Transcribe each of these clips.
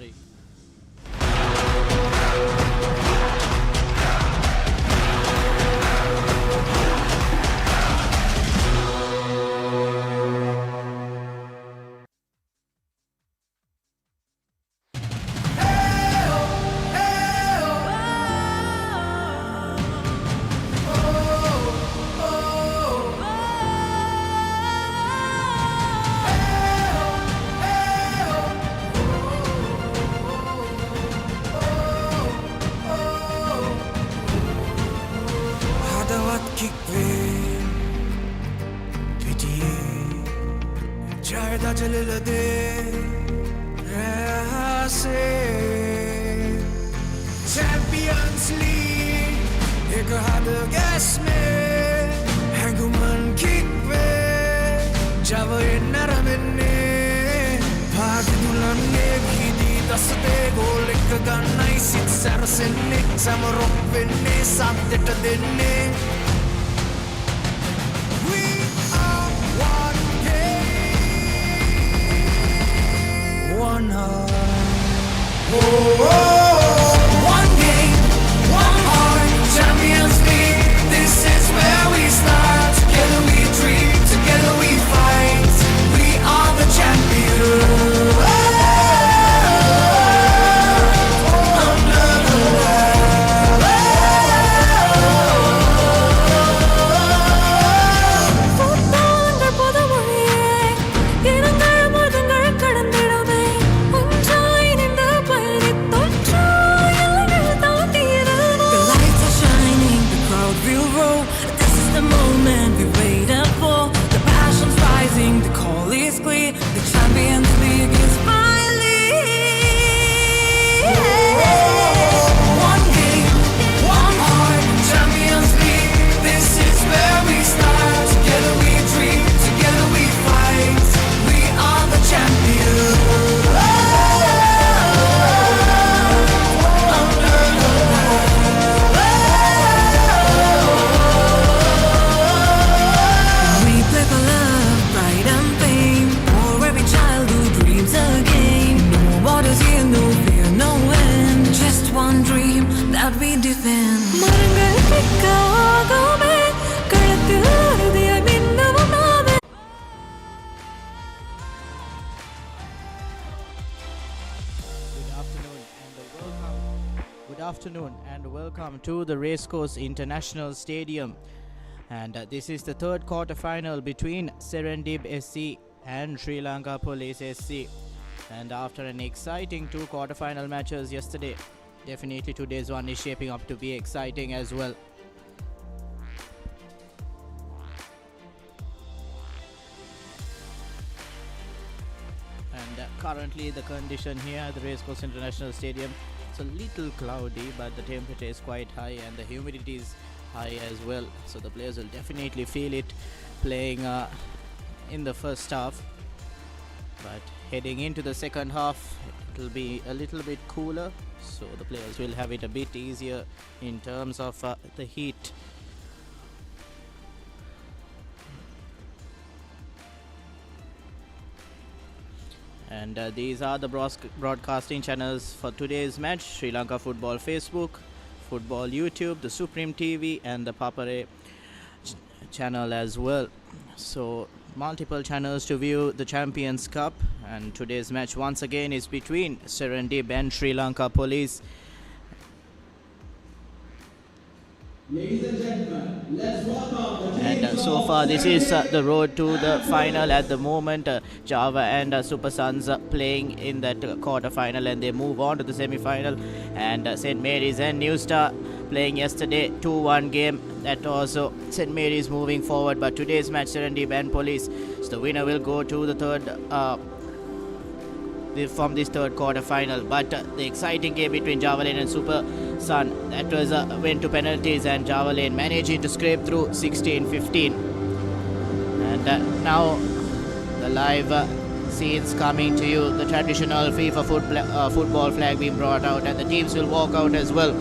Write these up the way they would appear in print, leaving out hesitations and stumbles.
Sorry. Champions League एक हाथ gas में हैंगुमन किक पे जब नरमने भाग दुलने भीदी दस्ते गोल एक गन्ना इसी सरसने समरों पे ने साथ देने We are one game, one heart. Oh. One game, one heart, Champions League. This is where we start. Together we dream, together we fight. We are the champions. Under the Football under podamoriye, irangal murdangal kadandidame, unjain in the payani thotru yalgal taandirano. The lights are shining, the crowd will roar. This is the moment we waited for. The passion's rising, the call is clear. The Champions League is finally One game, one heart, Champions League. This is where we start. Together we dream, together we fight. We are the champions. we play for love, pride and pain. For every child who dreams again. No borders here, no fear, no end. Just one dream that we defend. மரங்கள் பிக்காகவே களத்தில் உறுதியாய் மின்னவும் நாமே. Good afternoon and welcome to the Racecourse International Stadium. And this is the third quarter final between Serendib SC and Sri Lanka Police SC. And after an exciting two quarter-final matches yesterday, definitely today's one is shaping up to be exciting as well. And currently the condition here at the Racecourse International Stadium, it's a little cloudy, but the temperature is quite high and the humidity is high as well, so the players will definitely feel it playing in the first half. But heading into the second half, it will be a little bit cooler, so the players will have it a bit easier in terms of the heat. And these are the broadcasting channels for today's match: Sri Lanka Football Facebook, Football YouTube, the Supreme TV, and the Papare channel as well. So multiple channels to view the Champions Cup, and today's match once again is between Serendip and Sri Lanka Police. Ladies and gentlemen, let's welcome the And so far this is the road to the final at the moment. Java and Super Suns playing in that quarter final, and they move on to the semi-final. And St. Mary's and New Star playing yesterday 2-1 game. That also St. Mary's moving forward, but today's match Serendip and Police, so the winner will go to the third from this third quarter final. But the exciting game between Java Lane and Super Sun, that was went to penalties, and Java Lane managing to scrape through 16-15. And now the live scenes coming to you, the traditional FIFA football flag being brought out, and the teams will walk out as well.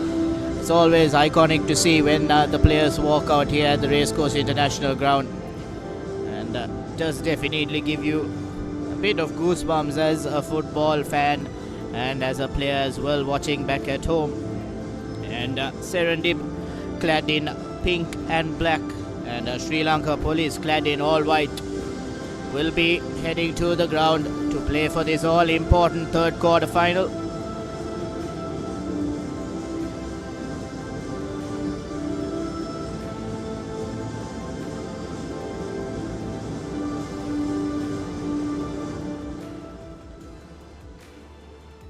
It's always iconic to see when the players walk out here at the Racecourse International Ground, and does definitely give you a bit of goosebumps as a football fan and as a player as well watching back at home. And Serendip clad in pink and black, and Sri Lanka Police clad in all white will be heading to the ground to play for this all-important third quarter final.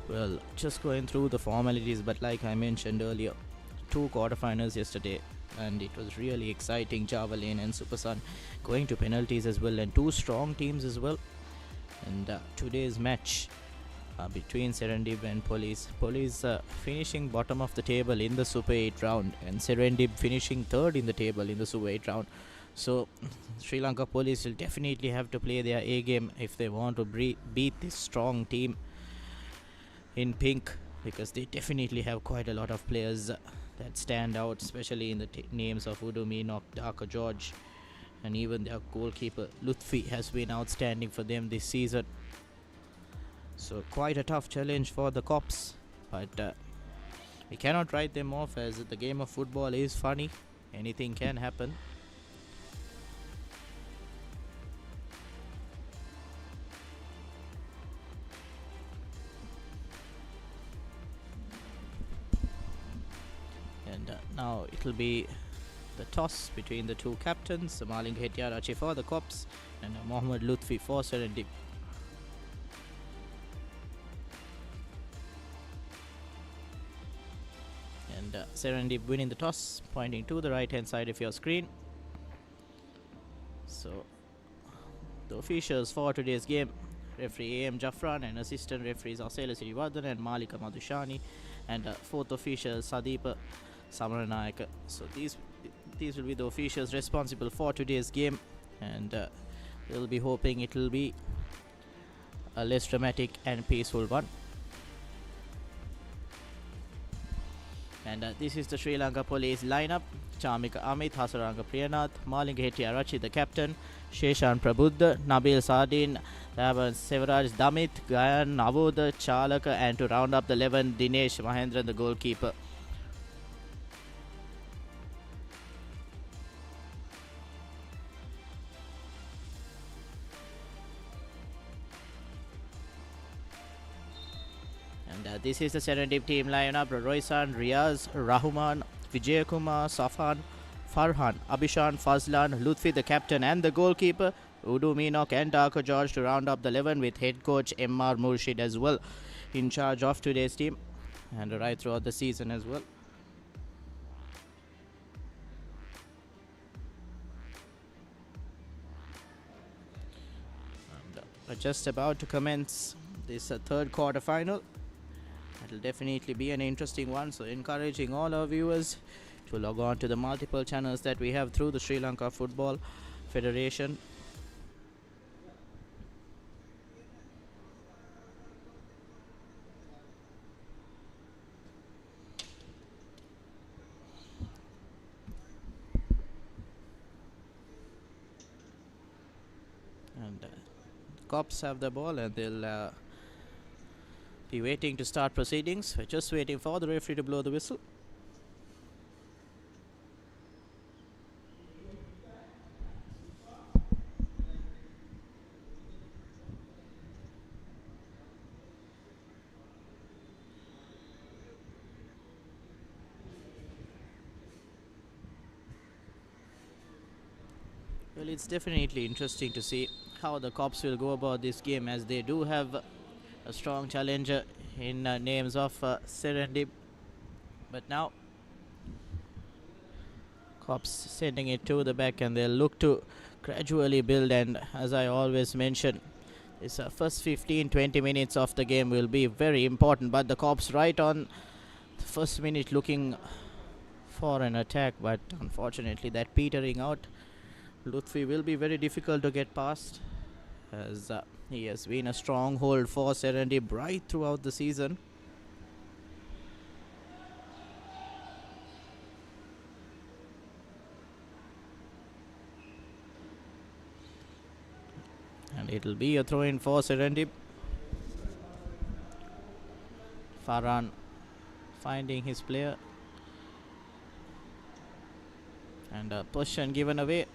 Well, just going through the formalities, but like I mentioned earlier, 2 quarterfinals yesterday, and it was really exciting. Javelin and Super Sun going to penalties as well, and 2 strong teams as well. And today's match between Serendib and Police. Police finishing bottom of the table in the Super 8 round, and Serendib finishing third in the table in the Super 8 round. So Sri Lanka Police will definitely have to play their A game if they want to beat this strong team in pink, because they definitely have quite a lot of players that stand out, especially in the names of Udu Meenok, Darker George, and even their goalkeeper Lutfi has been outstanding for them this season. So quite a tough challenge for the Cops, but we cannot write them off, as the game of football is funny. Anything can happen. And now it will be the toss between the 2 captains, Maling Hetiarachi for the Cops and Mohammad Lutfi for Serendip. And Serendip winning the toss, pointing to the right hand side of your screen. So the officials for today's game: referee A.M. Jaffran, and assistant referees Asela Sirivardhan and Malika Madhushani, and 4th official Sadeepa Samaranayaka. So these will be the officials responsible for today's game, and we'll be hoping it will be a less dramatic and peaceful one. And this is the Sri Lanka Police lineup: Chamika Amit, Hasaranga Priyanath, Malinga Hetiarachi the captain, Sheshan Prabuddha, Nabil Sardin, Sevaraj Damit, Gayan Navoda, Chalaka, and to round up the 11, Dinesh Mahendran the goalkeeper. And this is the Serendip team lineup: Roysan, Riaz, Rahuman, Vijay Kumar, Safan, Farhan, Abhishan, Fazlan, Lutfi the captain and the goalkeeper, Udu Meenok and Darko George to round up the 11, with head coach M.R. Murshid as well in charge of today's team and right throughout the season as well. And we're just about to commence this third quarter final. It'll definitely be an interesting one, so encouraging all our viewers to log on to the multiple channels that we have through the Sri Lanka Football Federation. And the Cops have the ball, and they'll be waiting to start proceedings. We're just waiting for the referee to blow the whistle. Well, it's definitely interesting to see how the Cops will go about this game, as they do have a strong challenger in names of Serendip. But now Cops sending it to the back, and they'll look to gradually build. And as I always mention, this first 15-20 minutes of the game will be very important. But the Cops right on the first minute looking for an attack, but unfortunately that petering out. Lutfi will be very difficult to get past, as he has been a stronghold for Serendip right throughout the season. And it'll be a throw-in for Serendip. Farhan finding his player. And a possession given away.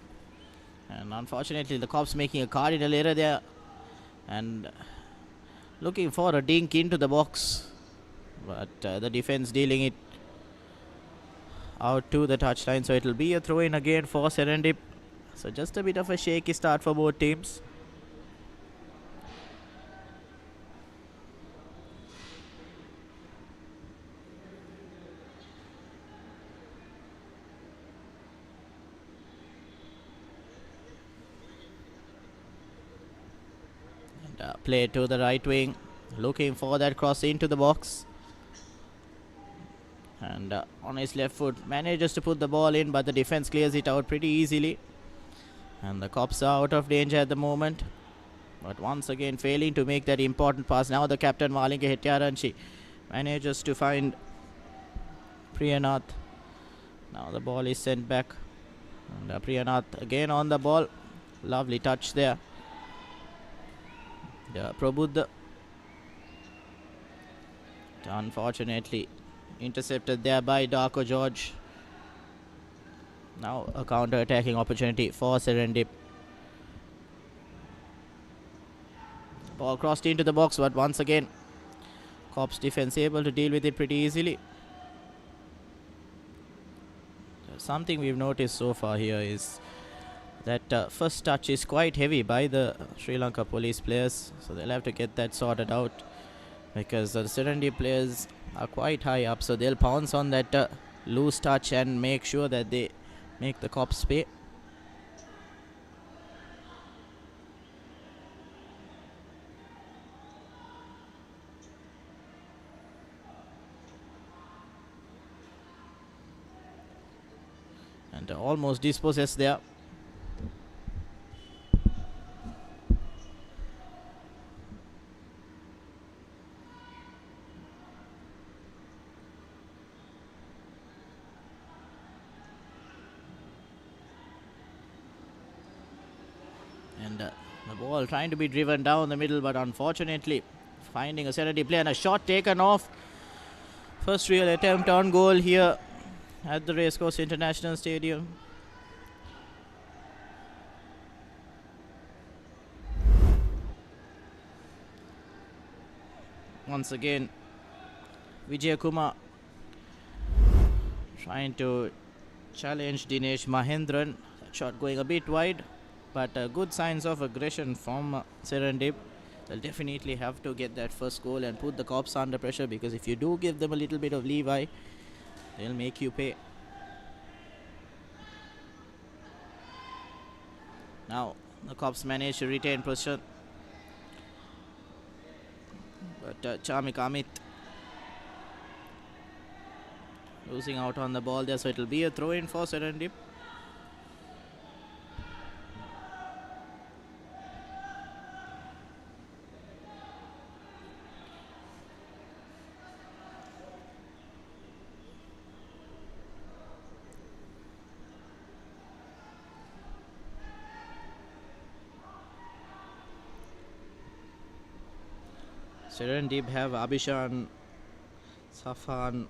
And unfortunately the cops making a cardinal error there. And looking for a dink into the box. But the defense dealing it out to the touchline. So it will be a throw in again for Serendip. So just a bit of a shaky start for both teams. And play to the right wing. Looking for that cross into the box. And on his left foot manages to put the ball in, but the defense clears it out pretty easily. And the cops are out of danger at the moment. But once again failing to make that important pass. Now the captain Malinga Hetyaranchi manages to find Priyanath. Now the ball is sent back. And Priyanath again on the ball. Lovely touch there. Prabhuddha. Unfortunately intercepted there by Darko George. Now a counter-attacking opportunity for Serendip. Ball crossed into the box, but once again Cops defense able to deal with it pretty easily. Something we've noticed so far here is that first touch is quite heavy by the Sri Lanka police players, so they'll have to get that sorted out, because the Serendip players are quite high up, so they'll pounce on that loose touch and make sure that they make the Cops pay. And almost dispossessed there. And the ball trying to be driven down the middle, but unfortunately finding a Serendip play and a shot taken off. First real attempt on goal here at the Racecourse International Stadium. Once again Vijay Kumar trying to challenge Dinesh Mahendran. That shot going a bit wide, but good signs of aggression from Serendip. They'll definitely have to get that first goal and put the Cops under pressure, because if you do give them a little bit of leeway, they'll make you pay. Now the Cops manage to retain possession, but Chamik Amit losing out on the ball there, so it'll be a throw in for Serendip. Serendip have Abhishan, Safan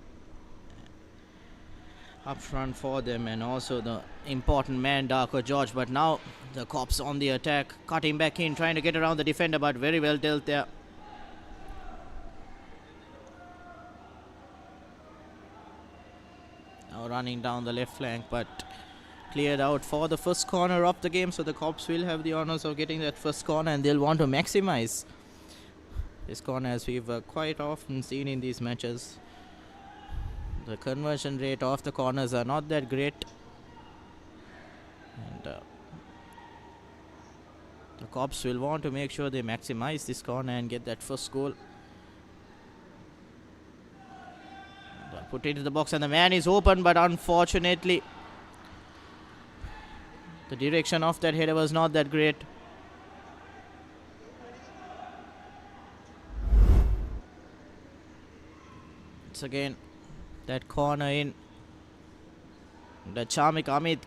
up front for them, and also the important man Darko George. But now the Cops on the attack, cutting back in, trying to get around the defender, but very well dealt there. Now running down the left flank, but cleared out for the first corner of the game. So the Cops will have the honours of getting that first corner, and they'll want to maximize this corner, as we've quite often seen in these matches. The conversion rate of the corners are not that great, and the Cops will want to make sure they maximize this corner and get that first goal. And, put it into the box, and the man is open, but unfortunately the direction of that header was not that great. It's again that corner in. The Chamik Amit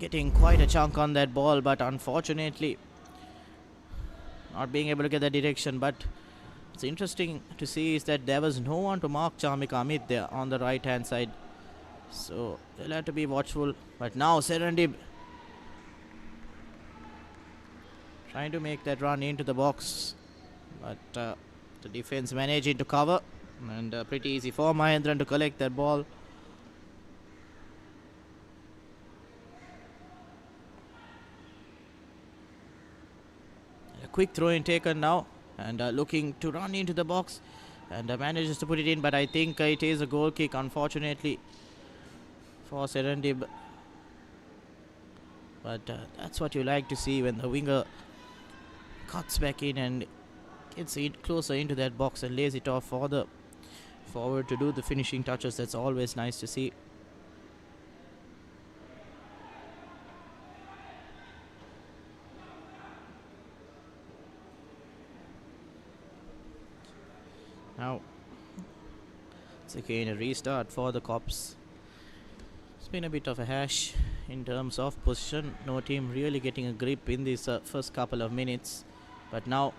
getting quite a chunk on that ball, but unfortunately not being able to get the direction. But What's interesting to see is that there was no one to mark Chamik Amit there on the right hand side. So they'll have to be watchful. But now Serendib trying to make that run into the box. But the defense managing to cover. And pretty easy for Mahendran to collect that ball. A quick throw in taken now. And looking to run into the box. And manages to put it in. But I think it is a goal kick, unfortunately, for Serendib. But that's what you like to see when the winger cuts back in and gets it closer into that box and lays it off for the forward to do the finishing touches. That's always nice to see. Now it's again a restart for the Cops. It's been a bit of a hash in terms of position. No team really getting a grip in this first couple of minutes. But now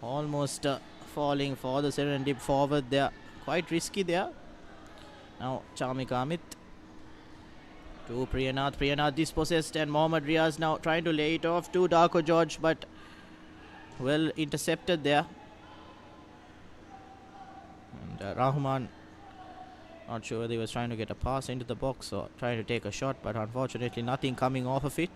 almost falling for the Serendip forward there. Quite risky there. Now Chamik Amit to Priyanath. Priyanath dispossessed and Mohammad Riaz now trying to lay it off to Darko George, but well intercepted there. And Rahman, not sure whether he was trying to get a pass into the box or trying to take a shot, but unfortunately nothing coming off of it.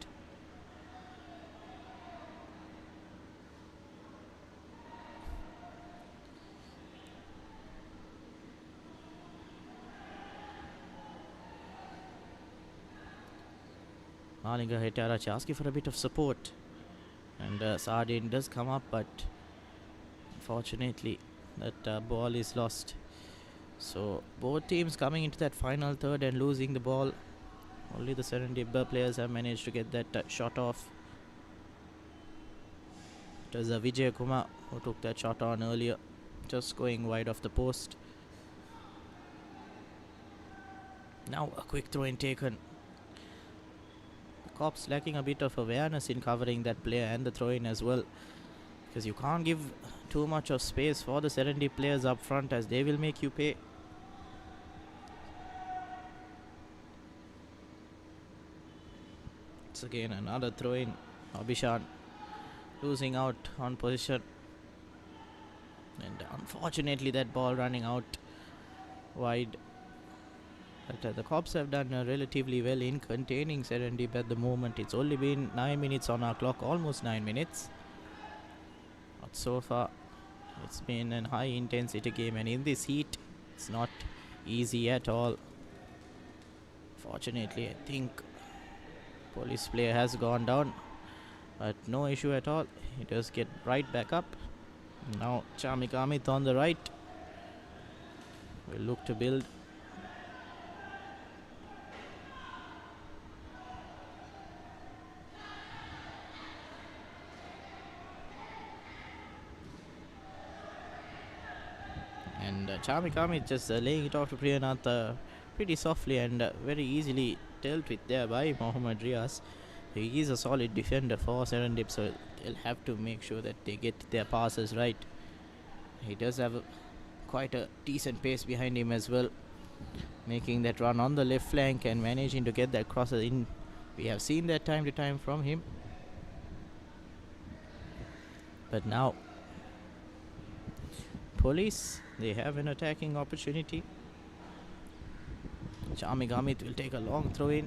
Malinga Hetarachi asking for a bit of support, and Sardin does come up, but unfortunately that ball is lost. So both teams coming into that final third and losing the ball. Only the Serendip players have managed to get that shot off. It was Vijay Kumar who took that shot on earlier, just going wide off the post. Now a quick throw in taken. The Cops lacking a bit of awareness in covering that player and the throw in as well, because you can't give too much of space for the Serendip players up front, as they will make you pay. It's again another throw in. Abhishan losing out on position, and unfortunately that ball running out wide. But the Cops have done relatively well in containing Serendip at the moment. It's only been 9 minutes on our clock, almost 9 minutes. But so far it's been a high intensity game, and in this heat it's not easy at all. Fortunately, I think police player has gone down, but no issue at all. He does get right back up. Now Chamik Amit on the right will look to build. And Chamik Amit just laying it off to Priyanath pretty softly and very easily dealt with there by Mohammad Riaz. He is a solid defender for Serendip, so they'll have to make sure that they get their passes right. He does have quite a decent pace behind him as well, making that run on the left flank and managing to get that crosser in. We have seen that time to time from him. But now police, they have an attacking opportunity. Chamik Amit will take a long throw in.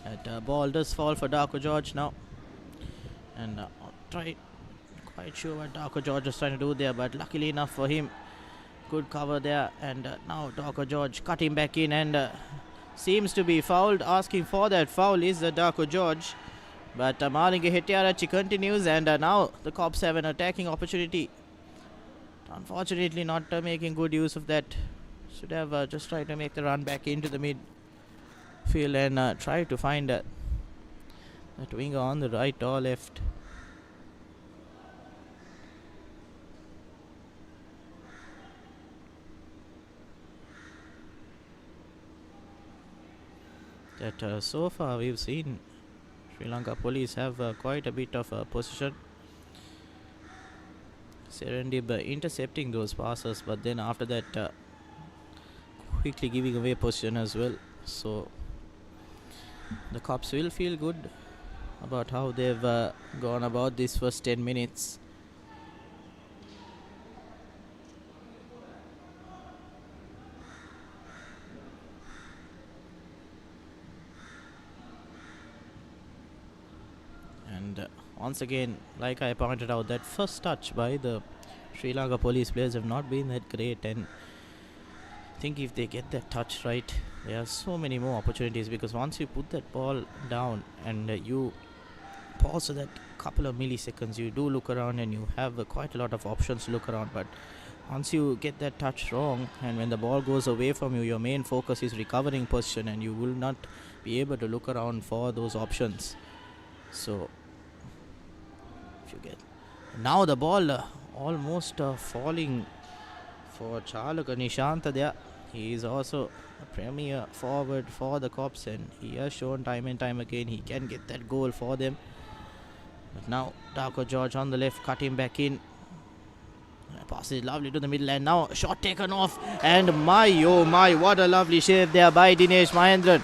That ball does fall for Darko George now, and not quite sure what Darko George is trying to do there, but luckily enough for him, good cover there. And now Darko George cutting back in and seems to be fouled. Asking for that foul is Darko George, but Malinga Hetarachi continues, and now the Cops have an attacking opportunity. Unfortunately not making good use of that. Should have just tried to make the run back into the midfield and try to find that winger on the right or left. That so far we've seen Sri Lanka police have quite a bit of position. Serendib intercepting those passes, but then after that quickly giving away possession as well. So the Cops will feel good about how they've gone about these first 10 minutes. And once again, like I pointed out, that first touch by the Sri Lanka police players have not been that great, and I think if they get that touch right, there are so many more opportunities, because once you put that ball down and you pause for that couple of milliseconds, you do look around and you have quite a lot of options to look around. But once you get that touch wrong, and when the ball goes away from you, your main focus is recovering position, and you will not be able to look around for those options. So if you get now the ball almost falling for Chalaka Nishanta there. He is also a premier forward for the Cops, and he has shown time and time again he can get that goal for them. But now Darko George on the left, cut him back in. Pass is lovely to the middle, and now shot taken off, and my oh my, what a lovely save there by Dinesh Mahendran.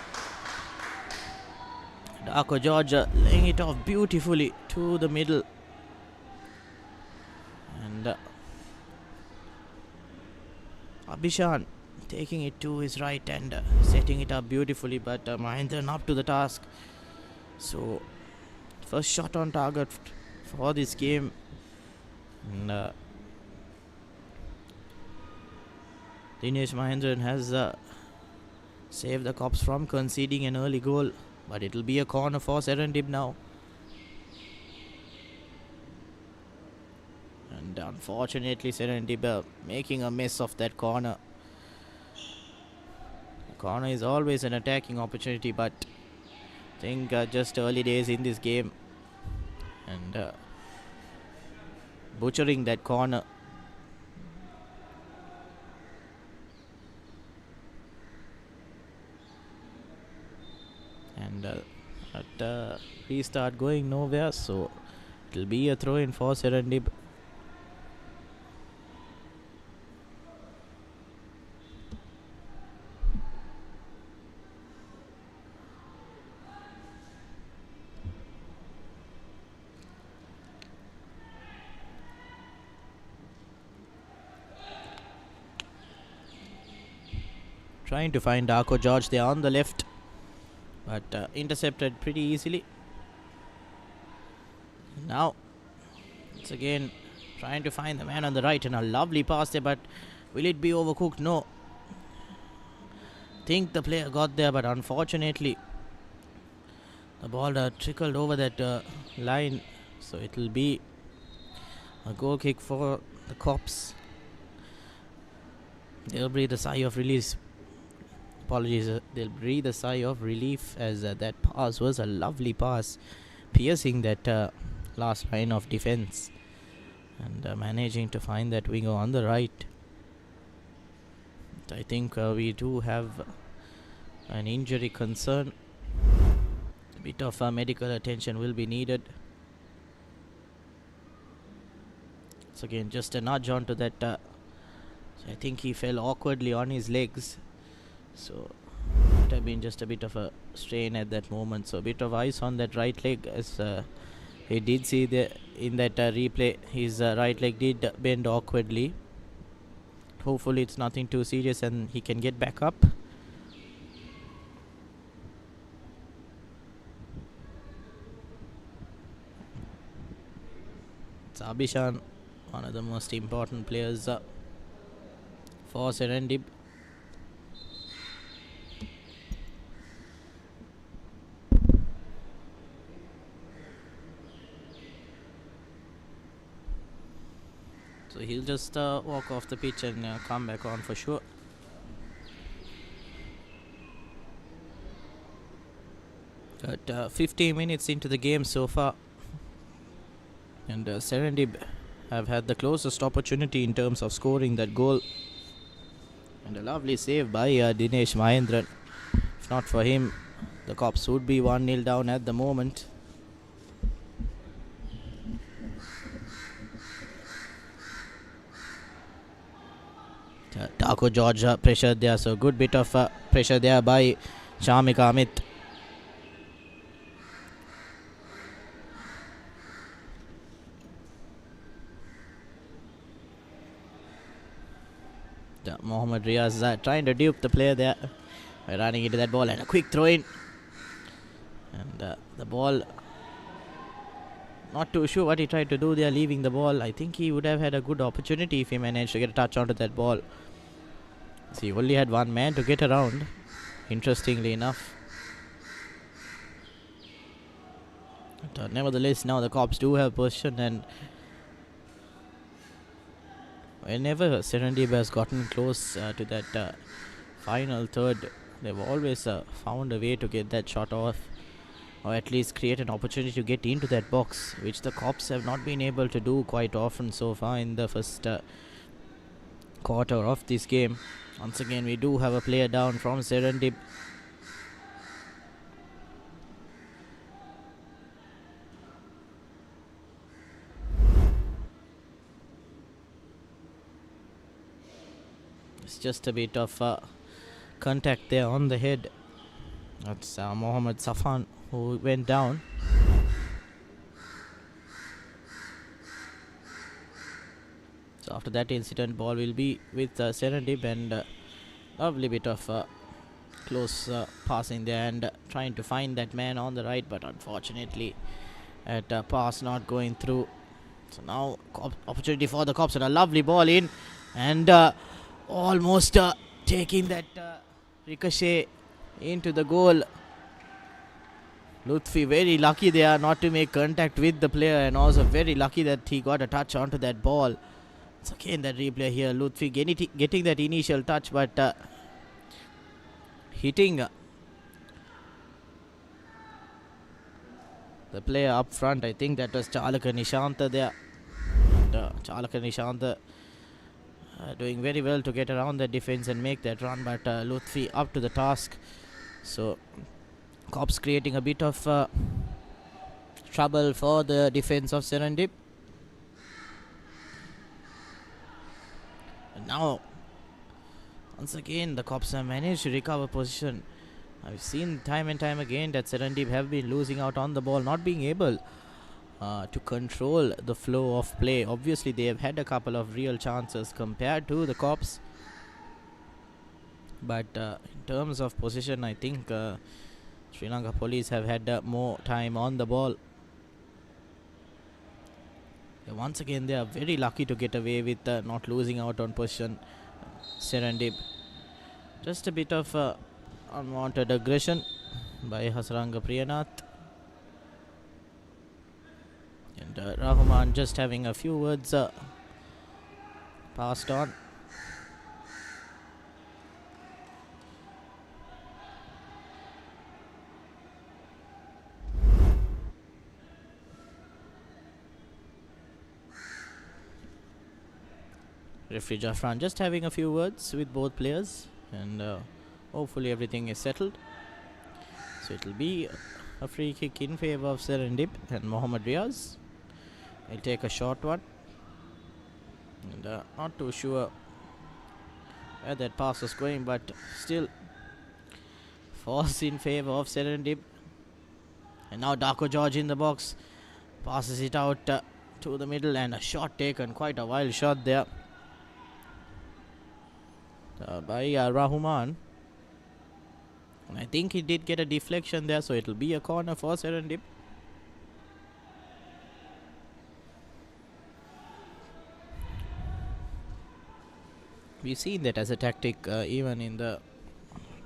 Darko George laying it off beautifully to the middle, and Abhishan taking it to his right and setting it up beautifully, but Mahendran up to the task. So first shot on target for this game, and Dinesh Mahendran has saved the Cops from conceding an early goal, but it will be a corner for Serendip now. And unfortunately Serendip making a mess of that corner. The corner is always an attacking opportunity, but I think just early days in this game, and butchering that corner. And at restart going nowhere, so it will be a throw in for Serendip. Trying to find Darko George there on the left, but intercepted pretty easily. Now it's again trying to find the man on the right, and a lovely pass there, but will it be overcooked? No. Think the player got there, but unfortunately the ball trickled over that line, so it will be a goal kick for the Cops. They'll breathe a sigh of release. Apologies, they'll breathe a sigh of relief, as that pass was a lovely pass, piercing that last line of defense, and managing to find that winger on the right. I think we do have an injury concern. A bit of medical attention will be needed. So again, just a nudge onto that. So I think he fell awkwardly on his legs. So it have been just a bit of a strain at that moment. So a bit of ice on that right leg, as he did see in that replay, his right leg did bend awkwardly. Hopefully it's nothing too serious and he can get back up. It's Abhishan, one of the most important players for Serendip. So he'll just walk off the pitch and come back on for sure. But 15 minutes into the game so far, and Serendip have had the closest opportunity in terms of scoring that goal. And a lovely save by Dinesh Mahendran. If not for him, the Cops would be 1-0 down at the moment. Taco George pressured there, so good bit of pressure there by Shamika Amit. Mohammad Riaz trying to dupe the player there by running into that ball, and a quick throw in. And the ball, not too sure what he tried to do there, leaving the ball. I think he would have had a good opportunity if he managed to get a touch onto that ball. So he only had one man to get around, interestingly enough. But nevertheless, now the Cops do have possession, and whenever Serendib has gotten close to that final third, they've always found a way to get that shot off, or at least create an opportunity to get into that box, which the Cops have not been able to do quite often so far in the first quarter of this game. Once again, we do have a player down from Serendib. It's just a bit of contact there on the head. That's Mohammad Safan who went down. So after that incident, ball will be with Serendib, and lovely bit of close passing there, and trying to find that man on the right, but unfortunately that pass not going through. So now opportunity for the Cops, and a lovely ball in, and almost taking that ricochet into the goal. Lutfi very lucky there not to make contact with the player, and also very lucky that he got a touch onto that ball. So again that replay here, Lutfi getting that initial touch, but hitting the player up front. I think that was Chalaka Nishanta there. Chalaka Nishanta doing very well to get around the defense and make that run, but Lutfi up to the task. So Cops creating a bit of trouble for the defense of Serendip. And now once again the Cops have managed to recover position. I've seen time and time again that Serendip have been losing out on the ball, not being able to control the flow of play. Obviously they have had a couple of real chances compared to the Cops, but in terms of position, I think Sri Lanka Police have had more time on the ball. Once again they are very lucky to get away with not losing out on position. Serendip, just a bit of unwanted aggression by Hasranga Priyanath. And Rahman just having a few words passed on. Referee Jafran just having a few words with both players, and hopefully everything is settled. So it will be a free kick in favor of Serendip, and Mohammad Riaz will take a short one. And not too sure where that pass was going, but still falls in favor of Serendip. And now Darko George in the box, passes it out to the middle, and a shot taken, quite a wild shot there by Rahman. And I think he did get a deflection there, so it will be a corner for Serendip. We've seen that as a tactic even in the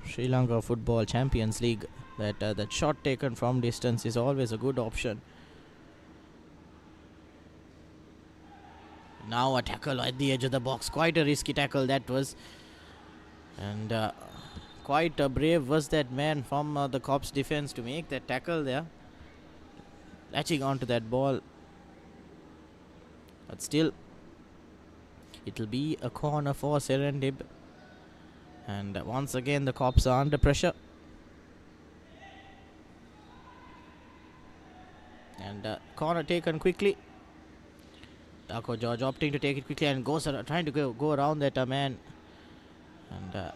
Sri Lanka Football Champions League, that that shot taken from distance is always a good option. Now a tackle at the edge of the box, quite a risky tackle that was, and quite brave was that man from the Cops defense to make that tackle there, latching onto that ball. But still, it will be a corner for Serendib, and once again the Cops are under pressure. And corner taken quickly. Darko George opting to take it quickly and goes trying to go around that man and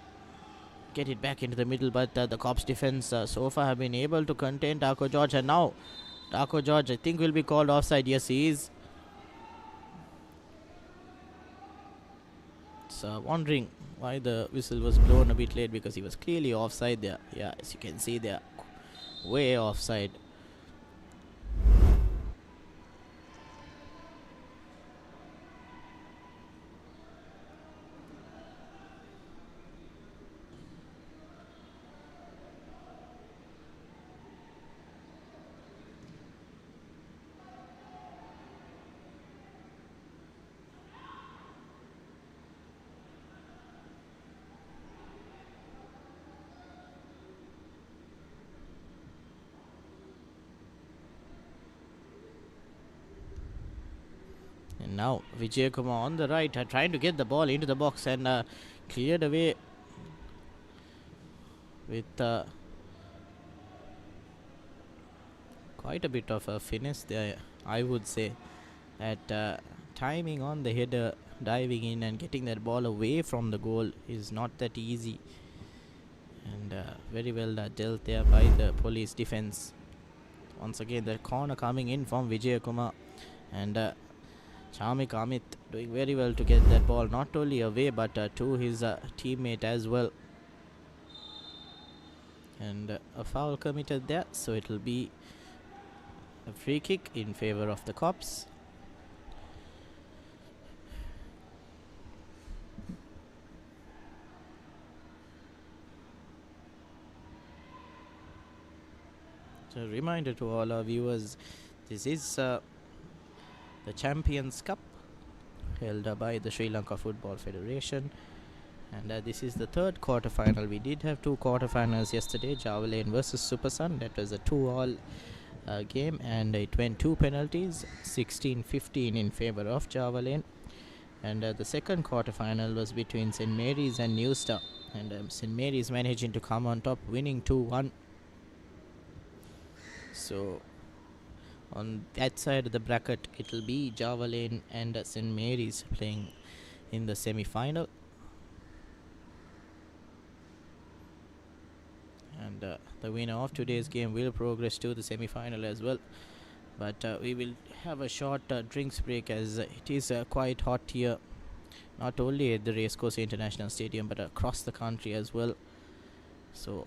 get it back into the middle, but the Cops defense so far have been able to contain Darko George, and now Darko George I think will be called offside. Yes, he is. So wondering why the whistle was blown a bit late, because he was clearly offside there. Yeah, as you can see there, way offside. And now Vijay Kumar on the right, trying to get the ball into the box, and cleared away with quite a bit of a finesse there, I would say. At timing on the header, diving in and getting that ball away from the goal is not that easy, and very well dealt there by the police defense. Once again, the corner coming in from Vijay Kumar, and Chamik Amit doing very well to get that ball not only away but to his teammate as well. And a foul committed there, so it will be a free kick in favor of the Cops. So a reminder to all our viewers, this is the Champions Cup held by the Sri Lanka Football Federation, and this is the third quarter-final. We did have two quarter-finals yesterday, Java Lane versus Super Sun. That was a 2-all game, and it went 2 penalties, 16-15 in favor of Java Lane. And the second quarter-final was between St. Mary's and New Star, and St. Mary's managing to come on top, winning 2-1. So on that side of the bracket, it will be Java Lane and St. Mary's playing in the semi-final. And the winner of today's game will progress to the semi-final as well. But we will have a short drinks break, as it is quite hot here, not only at the Racecourse International Stadium but across the country as well. So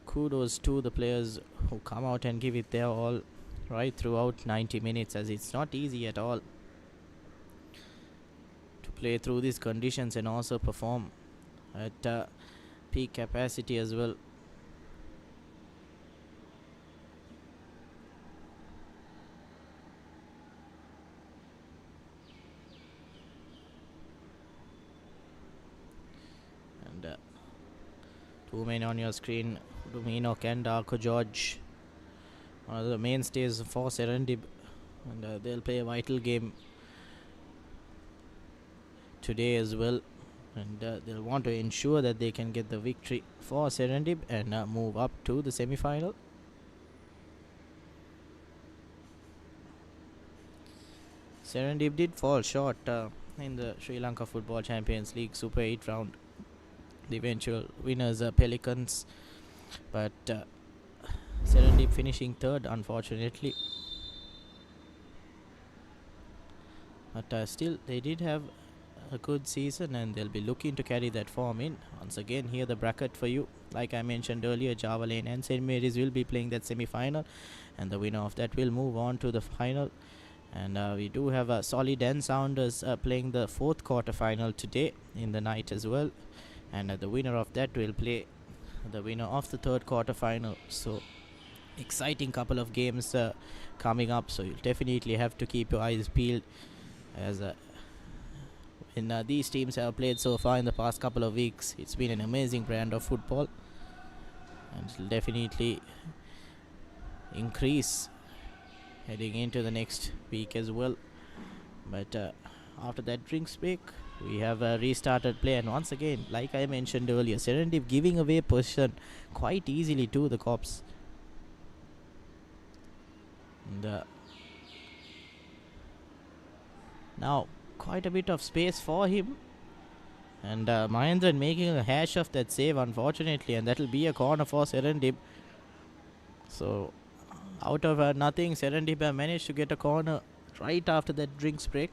kudos to the players who come out and give it their all right throughout 90 minutes, as it's not easy at all to play through these conditions and also perform at peak capacity as well. And two men on your screen, Domino and Darko George, one of the mainstays for Serendib, and they'll play a vital game today as well, and they'll want to ensure that they can get the victory for Serendib and move up to the semi-final. Serendib did fall short in the Sri Lanka Football Champions League Super 8 round. The eventual winners are Pelicans, but Serendip finishing third, unfortunately. But still, they did have a good season, and they'll be looking to carry that form in. Once again, here the bracket for you. Like I mentioned earlier, Java Lane and St. Mary's will be playing that semi-final, and the winner of that will move on to the final. And we do have Solid and Sounders playing the fourth quarter-final today in the night as well. And the winner of that will play the winner of the third quarter-final. So exciting couple of games coming up, so you'll definitely have to keep your eyes peeled, as when these teams have played so far in the past couple of weeks, it's been an amazing brand of football, and it'll definitely increase heading into the next week as well. But after that drinks break, we have restarted play, and once again, like I mentioned earlier, Serendip giving away possession quite easily to the Cops. And now quite a bit of space for him, And Mahendran making a hash of that save, unfortunately, and that will be a corner for Serendip. So, out of nothing, Serendip have managed to get a corner right after that drinks break.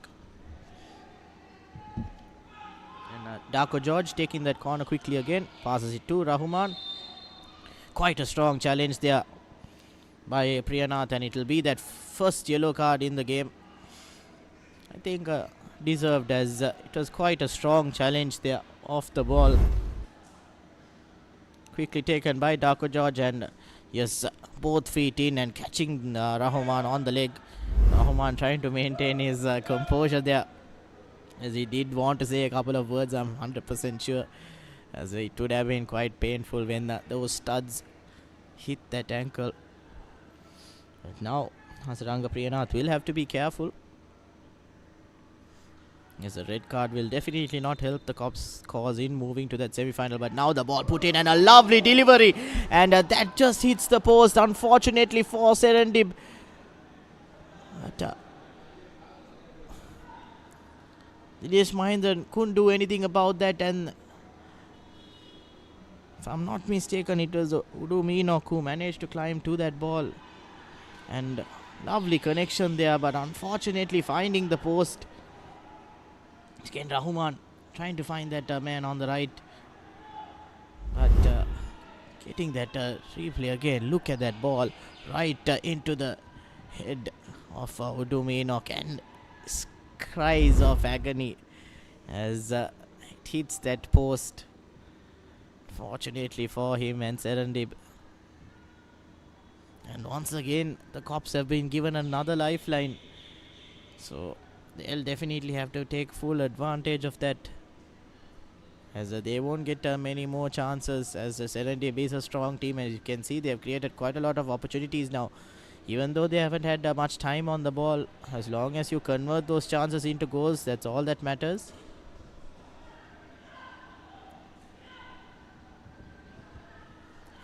And Darko George taking that corner quickly again, passes it to Rahman. Quite a strong challenge there by Priyanath, and it will be that first yellow card in the game. I think deserved, as it was quite a strong challenge there off the ball. Quickly taken by Darko George, and yes, both feet in and catching Rahman on the leg. Rahman trying to maintain his composure there, as he did want to say a couple of words, I'm 100% sure, as it would have been quite painful when those studs hit that ankle. But now Hasaranga Priyanath will have to be careful, as a red card will definitely not help the Cops cause in moving to that semi-final. But now the ball put in, and a lovely delivery, and that just hits the post, unfortunately for Serendib. But Dinesh Mahendran couldn't do anything about that, and if I'm not mistaken, it was Udu Meenok who managed to climb to that ball, and lovely connection there, but unfortunately finding the post. Again, Rahman trying to find that man on the right, but getting that replay again. Look at that ball right into the head of Udu Meenok, and cries of agony as it hits that post. Fortunately for him and Serendib. And once again, the Cops have been given another lifeline. So they'll definitely have to take full advantage of that, as they won't get many more chances, as Serendip is a strong team. As you can see, they have created quite a lot of opportunities now. Even though they haven't had much time on the ball, as long as you convert those chances into goals, that's all that matters.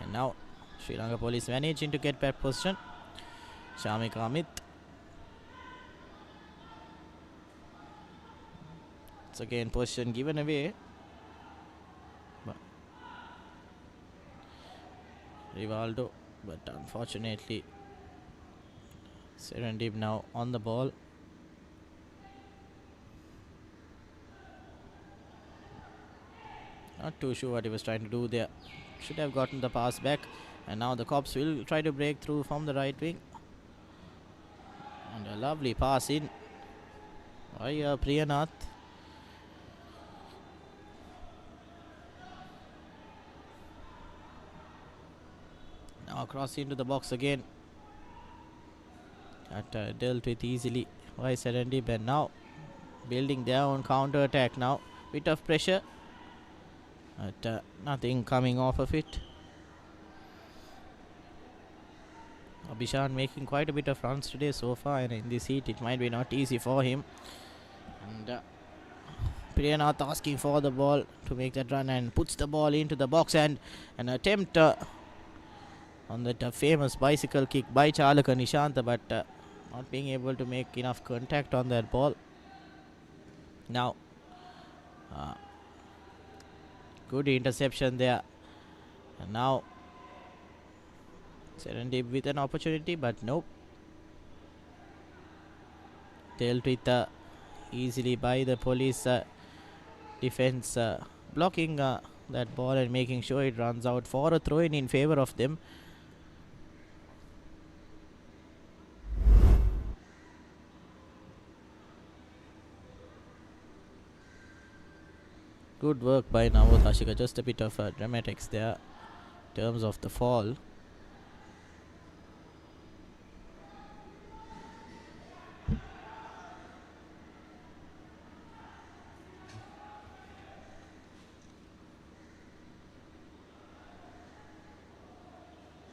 And now Sri Lanka Police managing to get back position. Shamik Amit. It's again position given away. But Rivaldo, but unfortunately Serendip now on the ball. Not too sure what he was trying to do there. Should have gotten the pass back. And now the Cops will try to break through from the right wing. And a lovely pass in by Priyanath. Now cross into the box again. That dealt with easily by Serendip, and now building their own counter attack now. Bit of pressure, but nothing coming off of it. Abhishan making quite a bit of runs today so far, and in this heat it might be not easy for him. And Priyanath asking for the ball to make that run, and puts the ball into the box, and an attempt on that famous bicycle kick by Chalaka Nishanta, but not being able to make enough contact on that ball. Now good interception there, and now Serendip with an opportunity, but nope. Dealt with easily by the police defense, blocking that ball and making sure it runs out for a throw in favor of them. Good work by Navod Ashika. Just a bit of dramatics there in terms of the fall.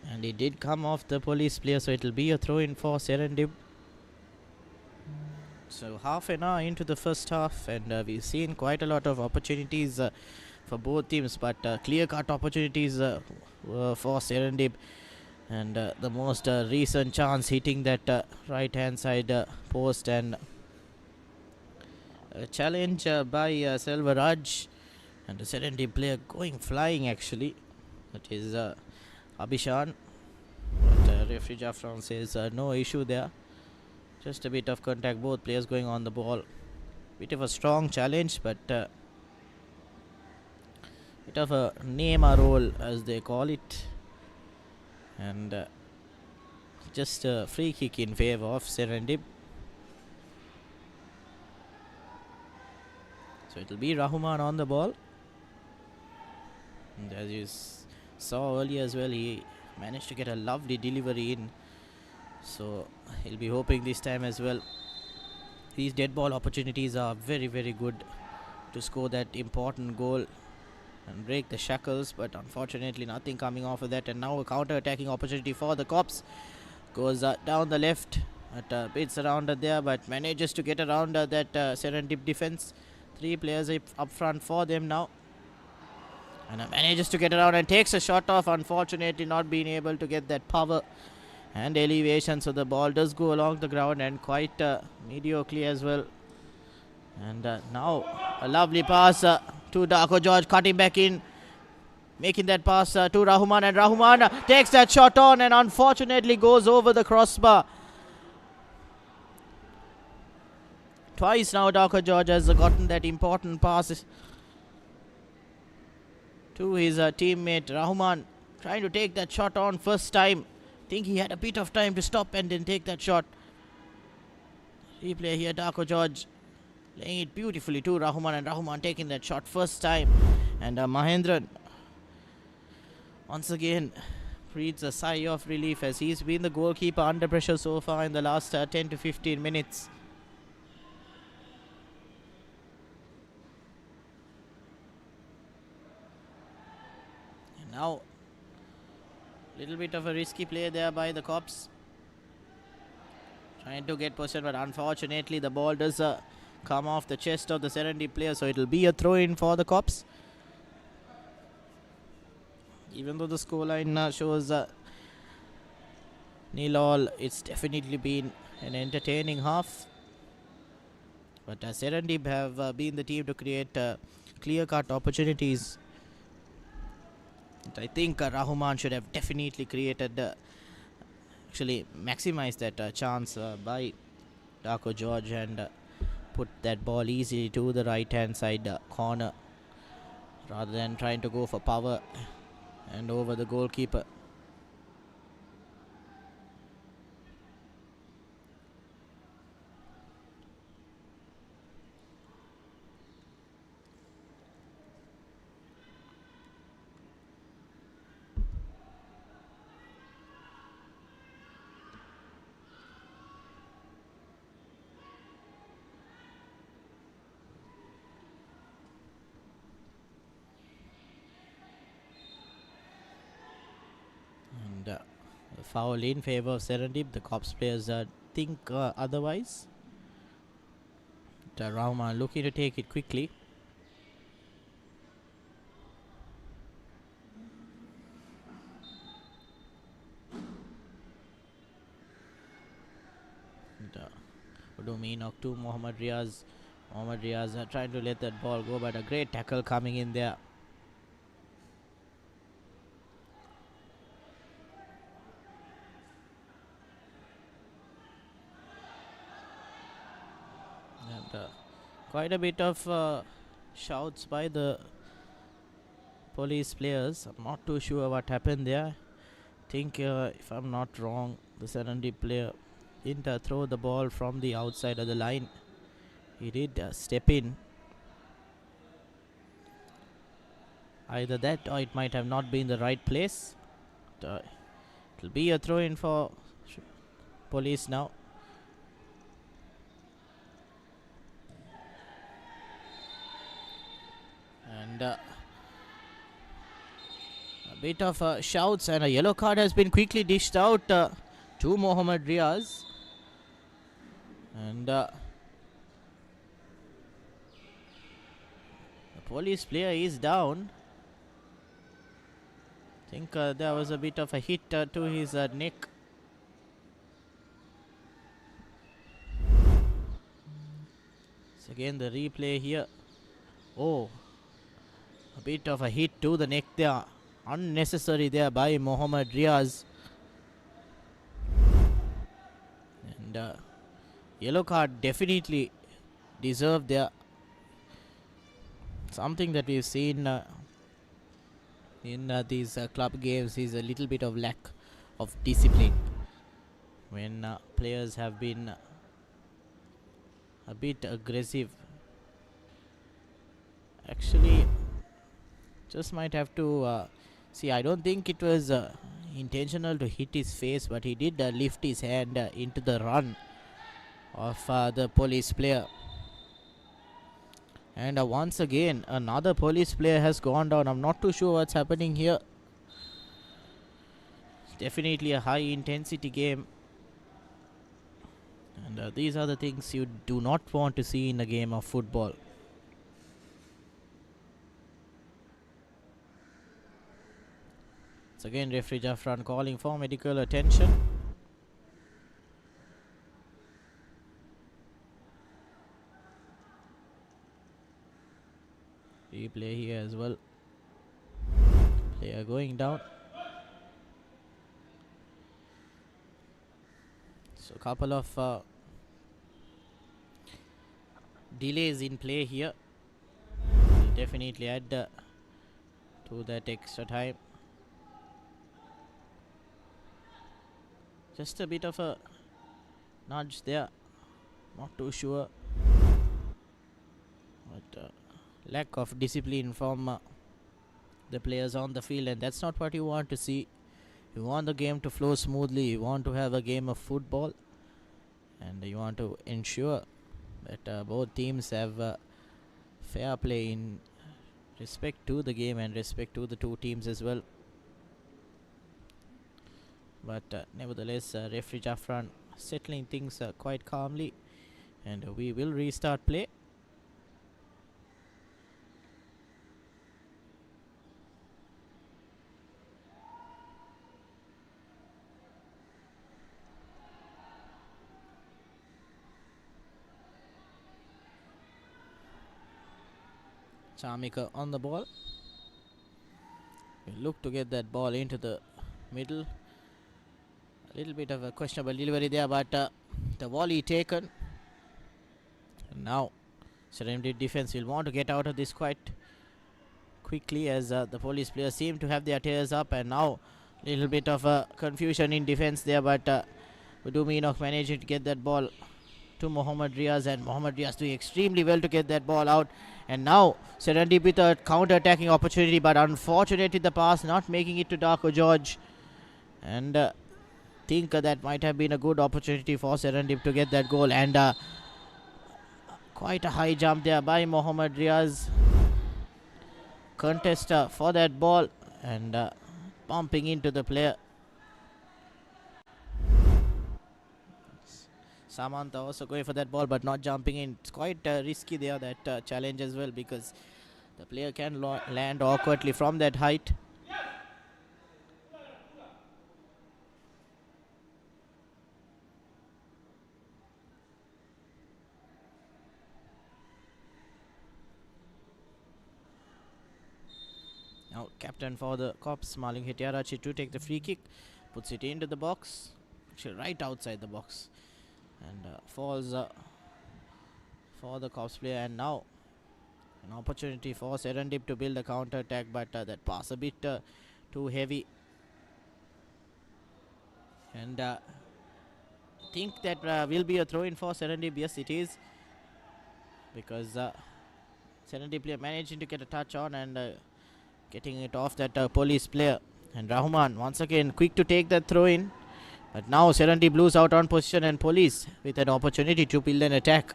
And it did come off the police player, so it will be a throw in for Serendip. So half an hour into the first half, and we've seen quite a lot of opportunities for both teams, but clear-cut opportunities for Serendip, and the most recent chance hitting that right-hand side post, and a challenge by Selvaraj And the Serendip player going flying actually. That is Abhishan. But referee Jaffron says no issue there. Just a bit of contact, both players going on the ball. Bit of a strong challenge, but bit of a name a roll as they call it. And just a free kick in favor of Serendip. So it will be Rahman on the ball. And as you saw earlier as well, he managed to get a lovely delivery in. So he'll be hoping this time as well. These dead ball opportunities are very, very good to score that important goal and break the shackles. But unfortunately nothing coming off of that. And now a counter-attacking opportunity for the Cops. Goes down the left. At bit surrounded there, but manages to get around that Serendip defense. 3 players up front for them now. And manages to get around and takes a shot off. Unfortunately not being able to get that power and elevation. So the ball does go along the ground and quite mediocrely as well. And now a lovely pass to Darko George, cutting back in. Making that pass to Rahman, and Rahman takes that shot on and unfortunately goes over the crossbar. Twice now Darko George has gotten that important pass to his teammate Rahman, trying to take that shot on first time. Think he had a bit of time to stop and then take that shot. Replay here, Darko George laying it beautifully to Rahman, and Rahman taking that shot first time. And Mahendran once again breathes a sigh of relief as he's been the goalkeeper under pressure so far in the last 10 to 15 minutes. And now little bit of a risky play there by the Cops, trying to get possession, but unfortunately the ball does come off the chest of the Serendip player, so it will be a throw in for the Cops. Even though the scoreline shows 0-0, it's definitely been an entertaining half. But Serendip have been the team to create clear-cut opportunities. And I think Rahman should have definitely created, actually maximized that chance by Darko George and put that ball easily to the right-hand side corner rather than trying to go for power and over the goalkeeper. A foul in favor of Serendip. The Cops players think otherwise. Rahman looking to take it quickly. Udumi knocked to Mohammad Riaz. Mohammad Riaz trying to let that ball go, but a great tackle coming in there. Quite a bit of shouts by the police players. I'm not too sure what happened there. I think if I'm not wrong, the Serendip player didn't throw the ball from the outside of the line. He did step in. Either that or it might have not been the right place. It'll be a throw in for police now. And a bit of shouts, and a yellow card has been quickly dished out to Mohammad Riaz. And the police player is down. I think there was a bit of a hit to his neck. So again the replay here. Oh, A bit of a hit to the neck there. Unnecessary there by Mohammad Riaz. And yellow card definitely deserved there. Something that we've seen in these club games is a little bit of lack of discipline. When players have been a bit aggressive. Actually, just might have to see. I don't think it was intentional to hit his face, but he did lift his hand into the run of the police player. And once again, another police player has gone down. I'm not too sure what's happening here. It's definitely a high intensity game. And these are the things you do not want to see in a game of football. It's again referee Jaffran calling for medical attention. Replay here as well. Player going down. So a couple of delays in play here. Will definitely add to that extra time. Just a bit of a nudge there. Not too sure. But lack of discipline from the players on the field, and that's not what you want to see. You want the game to flow smoothly. You want to have a game of football, and you want to ensure that both teams have fair play in respect to the game and respect to the two teams as well. But nevertheless, referee Jaffran settling things quite calmly, and we will restart play. Chamika on the ball. We look to get that ball into the middle. A little bit of a questionable delivery there, but the volley taken. And now Serendip defense will want to get out of this quite quickly, as the police players seem to have their tails up, and now a little bit of a confusion in defense there, but Uduminoc managing to get that ball to Mohammad Riaz, and Mohammad Riaz doing extremely well to get that ball out. And now Serendip with a counter-attacking opportunity, but unfortunately the pass not making it to Darko George. And think that might have been a good opportunity for Serendip to get that goal. And quite a high jump there by Mohammad Riaz. Contest for that ball, and bumping into the player. Samantha also going for that ball, but not jumping in. It's quite risky there, that challenge as well, because the player can land awkwardly from that height. Now captain for the Cops, Maling Hetiarachi, to take the free kick, puts it into the box, actually right outside the box, and falls for the Cops player. And now an opportunity for Serendip to build a counter attack, but that pass a bit too heavy. And I think that will be a throw in for Serendip. Yes, it is, because Serendip player managing to get a touch on and getting it off that police player. And Rahman once again quick to take that throw in, but now Serendip lose out on position, and police with an opportunity to build an attack.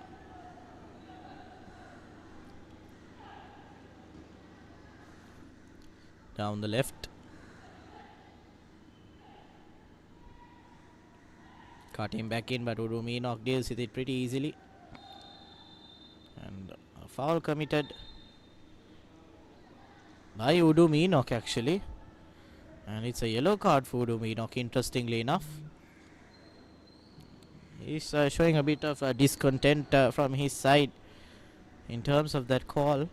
Down the left, cut him back in, but Uduminoc deals with it pretty easily, and a foul committed by Uduminoc actually, and it's a yellow card for Uduminoc, interestingly enough. He's showing a bit of discontent from his side in terms of that call.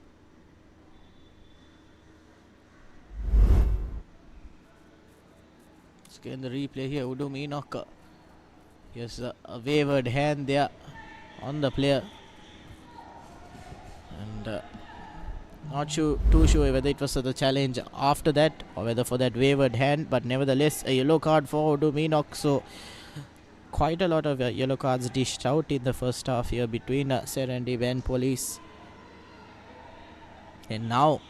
Once again the replay here. Udum Enoch. Yes, a wavered hand there on the player. And not too sure whether it was the challenge after that or whether for that wavered hand, but nevertheless a yellow card for Udum Enoch. So quite a lot of yellow cards dished out in the first half here between Serendib and Police. And now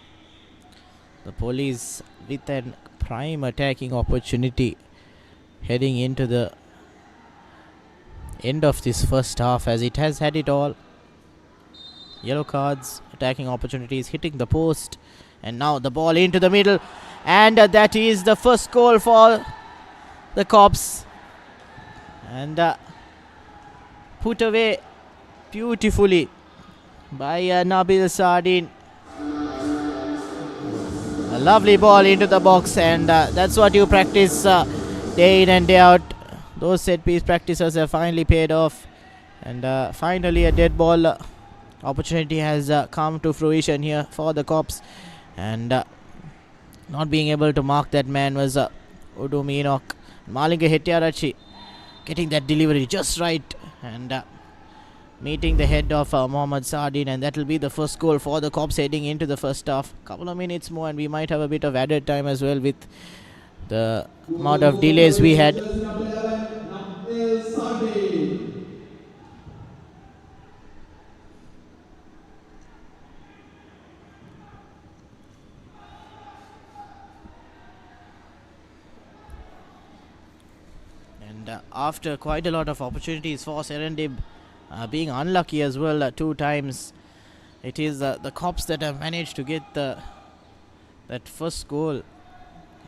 the Police with an prime attacking opportunity heading into the end of this first half, as it has had it all. Yellow cards, attacking opportunities, hitting the post, and now the ball into the middle, and that is the first goal for the Cops, and put away beautifully by Nabil Sardin. A lovely ball into the box, and that's what you practice day in and day out. Those set piece practices have finally paid off, and finally a dead ball opportunity has come to fruition here for the Cops, and not being able to mark that man was Udum Enoch. Malinga Hettiarachi getting that delivery just right, and meeting the head of Mohammad Sardin, and that will be the first goal for the Cops heading into the first half. Couple of minutes more and we might have a bit of added time as well with the amount of delays we had. Jersey number 11, Nabil Sardin. And after quite a lot of opportunities for Serendib, being unlucky as well 2 times, it is the Cops that have managed to get that first goal.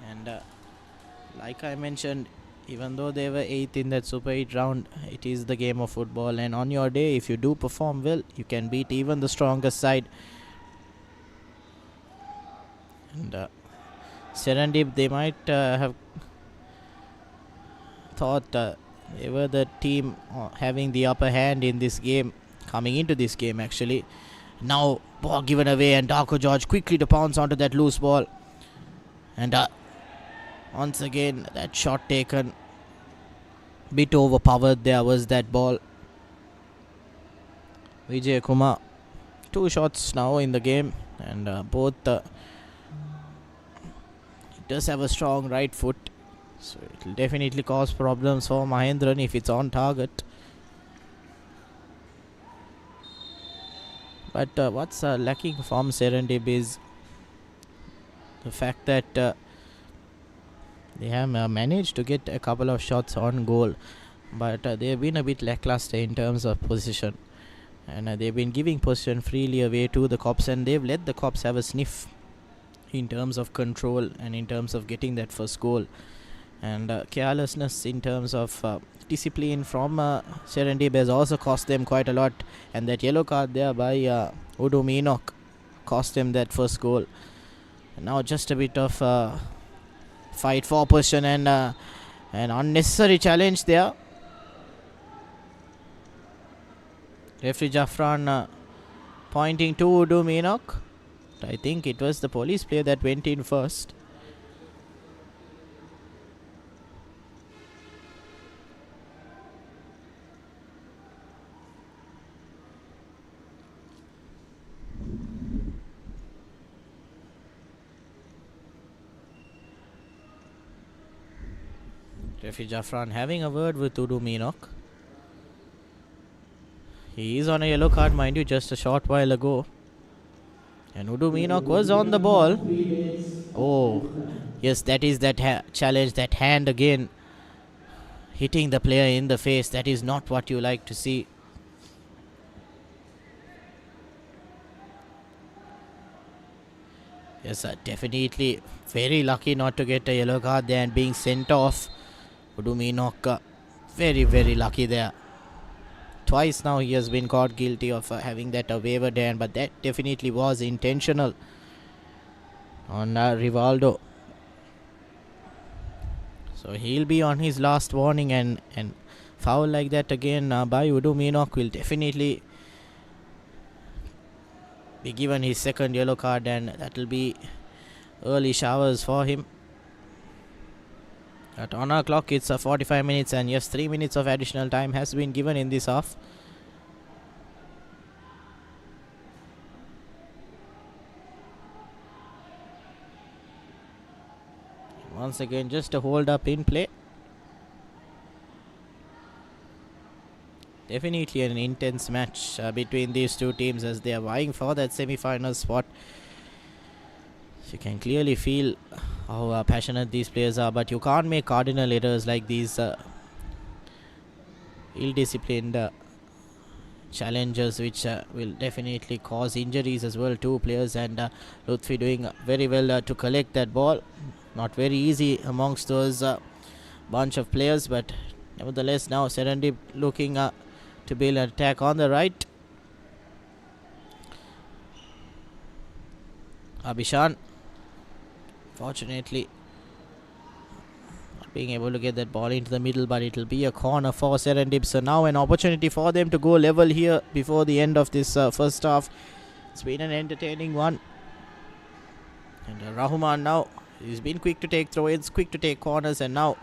And like I mentioned, even though they were 8th in that Super 8 round, it is the game of football, and on your day, if you do perform well, you can beat even the strongest side. And Serendib, they might have thought they were the team having the upper hand in this game, coming into this game actually. Now ball given away, and Darko George quickly to pounce onto that loose ball, and once again that shot taken, bit overpowered there was that ball. Vijay Kumar, 2 shots now in the game, and both it does have a strong right foot, so it will definitely cause problems for Mahendran if it's on target. But what's lacking from Serendib is the fact that they have managed to get a couple of shots on goal, but they have been a bit lackluster in terms of position, and they've been giving position freely away to the Cops, and they've let the Cops have a sniff in terms of control and in terms of getting that first goal. And carelessness in terms of discipline from Serendib has also cost them quite a lot, and that yellow card there by Udum Enoch cost them that first goal. And now just a bit of fight for position, and an unnecessary challenge there. Referee Jaffran pointing to Udum Enoch. I think it was the Police player that went in first. Referee Jaffran having a word with Udum Enoch. He is on a yellow card, mind you, just a short while ago. And Udum Enoch was on the ball. Oh, yes, that is that challenge, that hand again, hitting the player in the face. That is not what you like to see. Yes, definitely very lucky not to get a yellow card there and being sent off. Udum Enoch, very, very lucky there. Twice now he has been caught guilty of having that wavered hand, but that definitely was intentional on Rivaldo. So he'll be on his last warning, and foul like that again by Udum Enoch will definitely be given his second yellow card, and that will be early showers for him. But on our clock, it's 45 minutes, and yes, 3 minutes of additional time has been given in this half. Once again, just a hold up in play. Definitely an intense match between these two teams as they are vying for that semi-final spot. You can clearly feel how passionate these players are, but you can't make cardinal errors like these ill-disciplined challenges, which will definitely cause injuries as well. Two players, and Lutfi doing very well to collect that ball. Not very easy amongst those bunch of players, but nevertheless now Serendip looking to build an attack on the right. Abhishan fortunately not being able to get that ball into the middle, but it will be a corner for Serendip. So now an opportunity for them to go level here before the end of this first half. It's been an entertaining one, and Rahman now, he's been quick to take throw-ins, quick to take corners, and now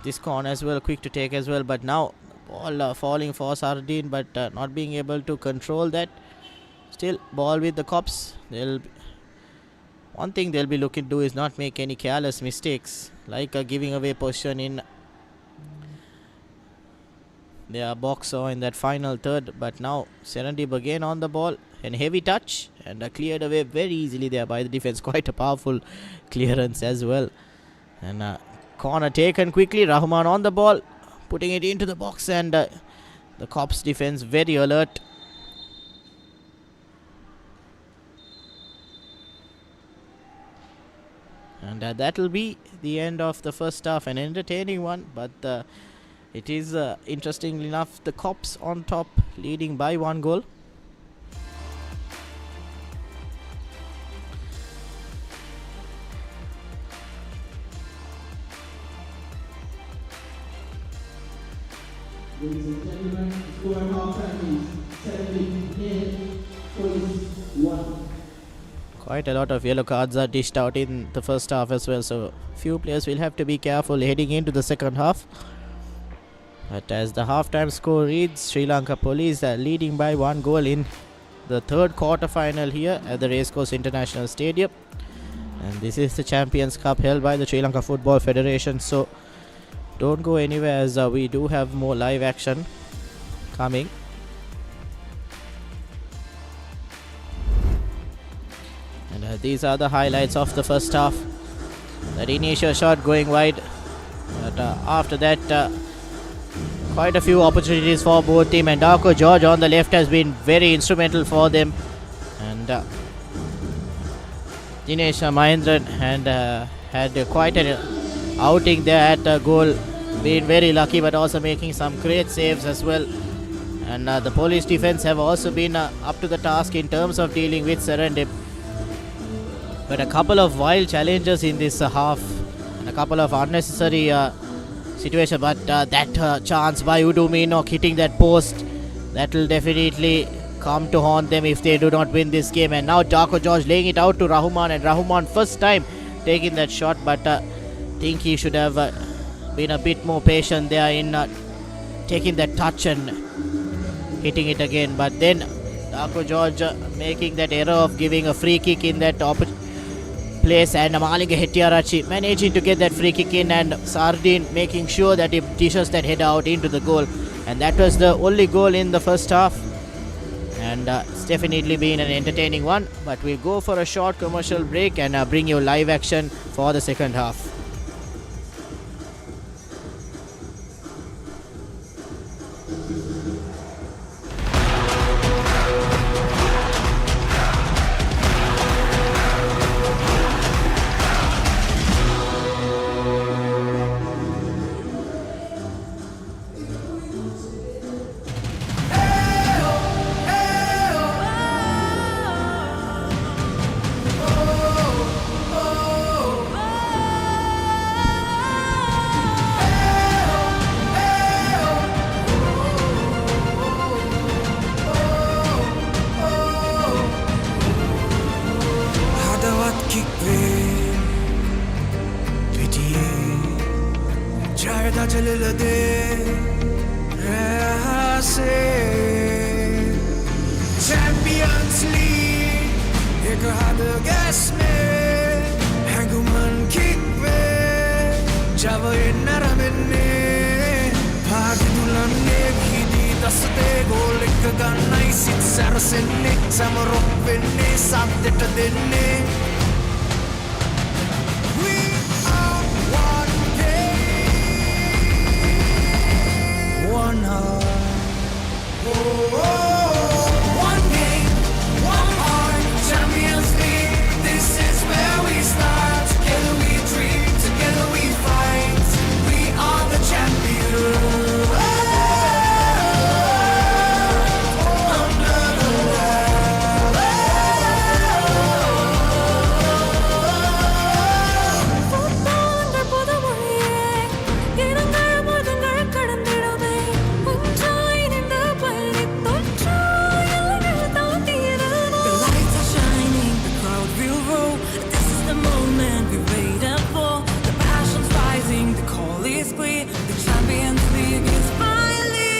this corner as well, quick to take as well. But now ball falling for Sardine, but not being able to control that. Still ball with the Cops. One thing they'll be looking to do is not make any careless mistakes, like giving away possession in their box or in that final third. But now Serendip again on the ball, and heavy touch, and cleared away very easily there by the defense. Quite a powerful clearance as well, and corner taken quickly. Rahman on the ball, putting it into the box, and the Cops defense very alert. And that will be the end of the first half. An entertaining one, but it is interestingly enough the Cops on top, leading by 1 goal. Ladies and gentlemen, score and half time is 17 Police 1. Quite a lot of yellow cards are dished out in the first half as well, so few players will have to be careful heading into the second half. But as the halftime score reads, Sri Lanka Police are leading by 1 goal in the third quarter final here at the Racecourse International Stadium. And this is the Champions Cup held by the Sri Lanka Football Federation, so don't go anywhere as we do have more live action coming. And these are the highlights of the first half. That initial shot going wide, but after that quite a few opportunities for both team, and Darko George on the left has been very instrumental for them, and Dinesh Mahendran and had quite an outing there at goal, been very lucky but also making some great saves as well. And the Polish defense have also been up to the task in terms of dealing with Serendip. But a couple of wild challenges in this half, and a couple of unnecessary situations. But that chance by Udu Minok hitting that post, that will definitely come to haunt them if they do not win this game. And now Darko George laying it out to Rahman, and Rahman first time taking that shot, but think he should have been a bit more patient there in taking that touch and hitting it again. But then Darko George making that error of giving a free kick in that place, and Malinga Hettiarachi managing to get that free kick in, and Sardine making sure that he dishes that header out into the goal. And that was the only goal in the first half, and it's definitely been an entertaining one. But we'll go for a short commercial break and bring you live action for the second half. jalilade rase Champions League ek had gas mein hanguman kick pe java ennaramenne paagi dulanne gidi dasde goal ek gannai sit sarasenne samarok wenne saddeta denne one heart. One game, one heart. Champions League. This is where we start. Together we dream, together we fight. We are the champions. Under the Football புதுமொழியே இரங்கள் முதங்கள் கடந்திடுமே ஒன்றாய் நின்ற பள்ளி தொற்றாய் எல்லைகள் தாண்டிடுமோ The lights are shining, the crowd will roar. This is the moment we waited for. The passion's rising, the call is clear. The Champions League is finally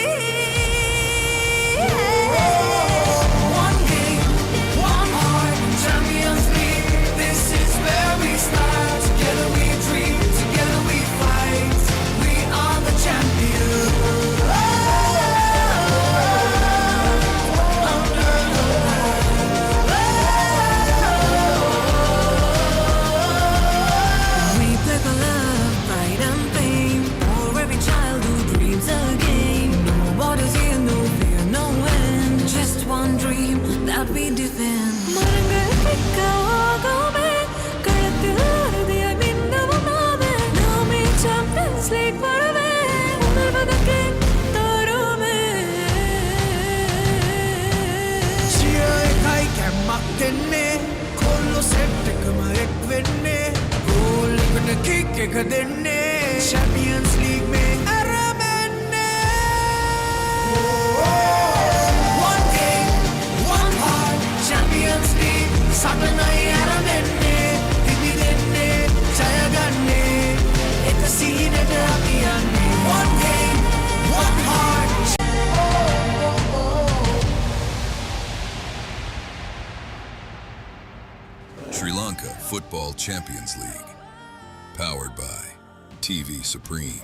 one game, one heart. Champions League. This is where we start. Together we dream, together we fight. We are the champions. We play for love, pride and fame. For every child who dreams again. No borders here, no fear, no end. Just one dream that we defend. மரங்கள் பிக்காகவே களத்தில் அறுதியாய் மின்னவும் நாமே. நாமே Champions League வரவே உணர்வதற்கு தருமே. Cheer kai kemak denne, kollo set ekmaek wenne, goal ekna kick ek denne, Champions League mein aramenne. One game, one heart, Champions League, satanai aramenne, dimi denne, jaya ganne, ek scene ek apiyanne. One game, one heart. Sri Lanka Football Champions League. Powered by TV Supreme.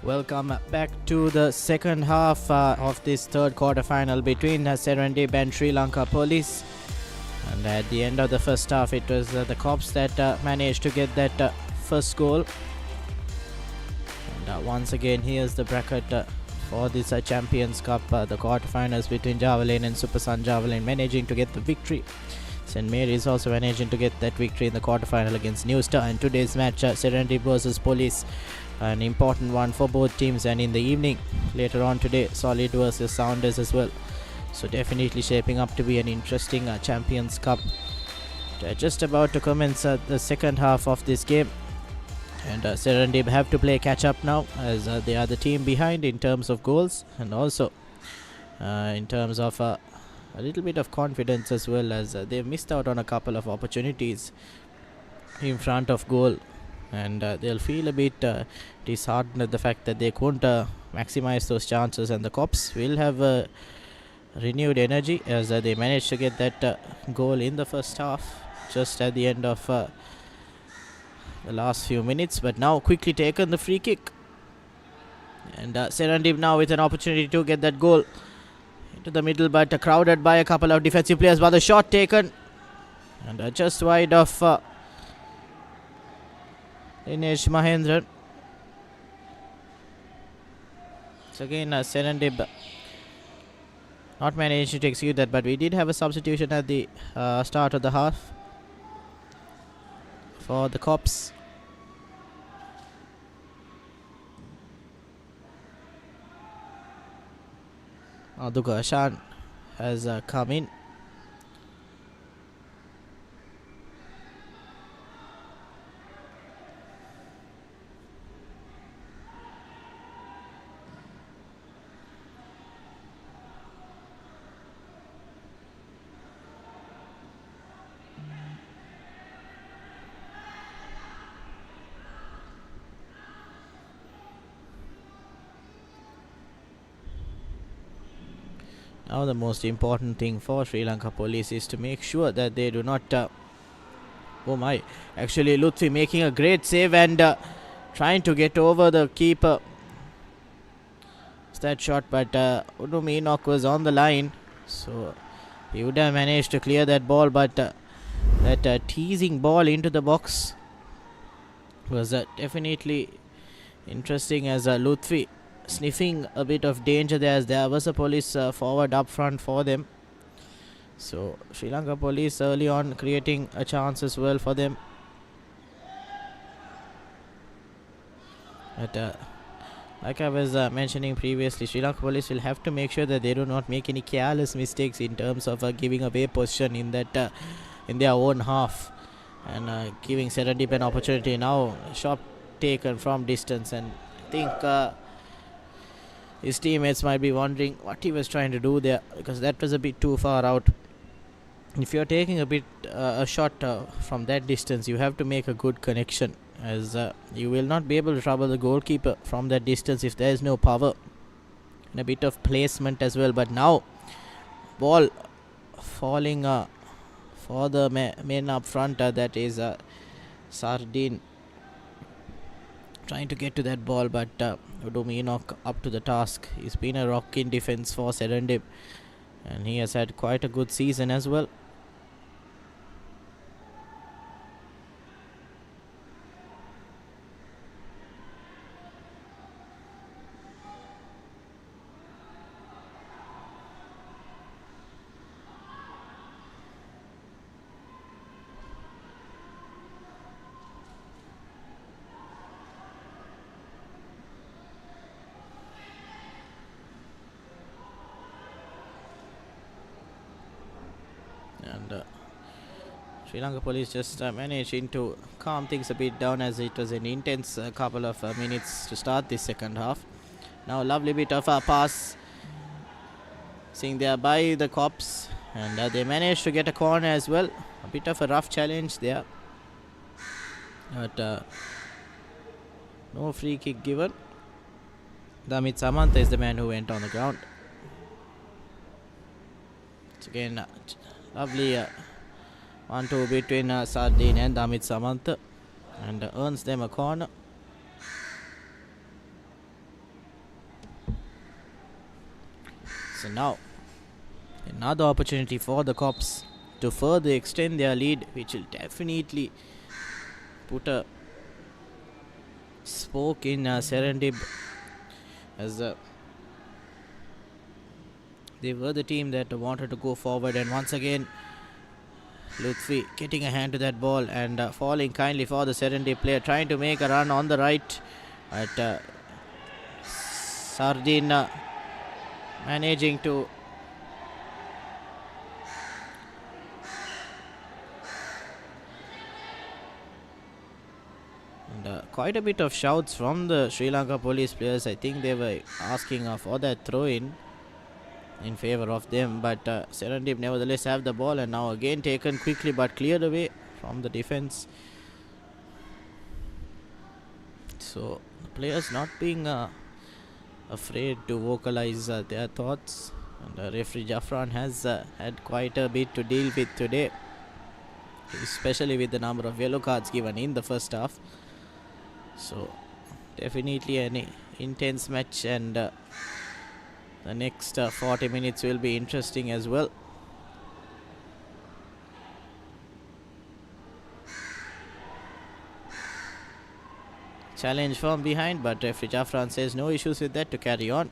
Welcome back to the second half of this third quarter final between Serendip and Sri Lanka Police. And at the end of the first half, it was the Cops that managed to get that first goal. And once again, here's the bracket for this Champions Cup, the quarterfinals between Javelin and Super Sun Javelin managing to get the victory. St. Mary's also managing to get that victory in the quarterfinal against New Star. And today's match, Serendip versus Police, an important one for both teams. And in the evening, later on today, Solid versus Sounders as well. So definitely shaping up to be an interesting Champions Cup. Just about to commence the second half of this game. And Serendip have to play catch up now, as they are the team behind in terms of goals, and also in terms of a little bit of confidence as well, as they've missed out on a couple of opportunities in front of goal. And they'll feel a bit disheartened at the fact that they couldn't maximize those chances. And the Cops will have renewed energy as they managed to get that goal in the first half, just at the end of the last few minutes. But now quickly taken the free kick. And Serendip now with an opportunity to get that goal into the middle, but crowded by a couple of defensive players. But the shot taken and just wide of Dinesh Mahendran. So again Serendip not managed to execute that, but we did have a substitution at the start of the half for the Cops. Aduga Ashan has come in. Now the most important thing for Sri Lanka Police is to make sure that they do not actually Lutfi making a great save and trying to get over the keeper. It's that shot, but Udum Enoch was on the line, so he would have managed to clear that ball, but that teasing ball into the box was definitely interesting, as Lutfi sniffing a bit of danger there, as there was a police forward up front for them. So Sri Lanka Police early on creating a chance as well for them. But like I was mentioning previously, Sri Lanka Police will have to make sure that they do not make any careless mistakes in terms of giving away possession in that in their own half, and giving Serendip an opportunity. Now shot taken from distance, and I think his teammates might be wondering what he was trying to do there, because that was a bit too far out. If you're taking a shot from that distance, you have to make a good connection, as you will not be able to trouble the goalkeeper from that distance if there is no power, and a bit of placement as well. But now ball falling for the men up front, that is Sardin trying to get to that ball, but Udum Enoch up to the task. He's been a rock in defense for Serendip, and he has had quite a good season as well. And Sri Lanka Police just managing to calm things a bit down, as it was an intense couple of minutes to start this second half. Now lovely bit of a pass seen there by the Cops, and they managed to get a corner as well. A bit of a rough challenge there, but no free kick given. Damit Samantha is the man who went on the ground. It's again lovely 1-2 between Sardin and Damit Samantha, and earns them a corner. So now another opportunity for the Cops to further extend their lead, which will definitely put a spoke in Serendib, as they were the team that wanted to go forward. And once again Lutfi getting a hand to that ball and falling kindly for the Serendip player, trying to make a run on the right, but Sardin managing to quite a bit of shouts from the Sri Lanka police players. I think they were asking for that throw-in in favor of them, but Serendip nevertheless have the ball, and now again taken quickly but cleared away from the defense. So the players not being afraid to vocalize their thoughts, and referee Jaffran has had quite a bit to deal with today, especially with the number of yellow cards given in the first half. So definitely an intense match, and the next 40 minutes will be interesting as well. Challenge from behind, but referee Jaffran says no issues with that, to carry on.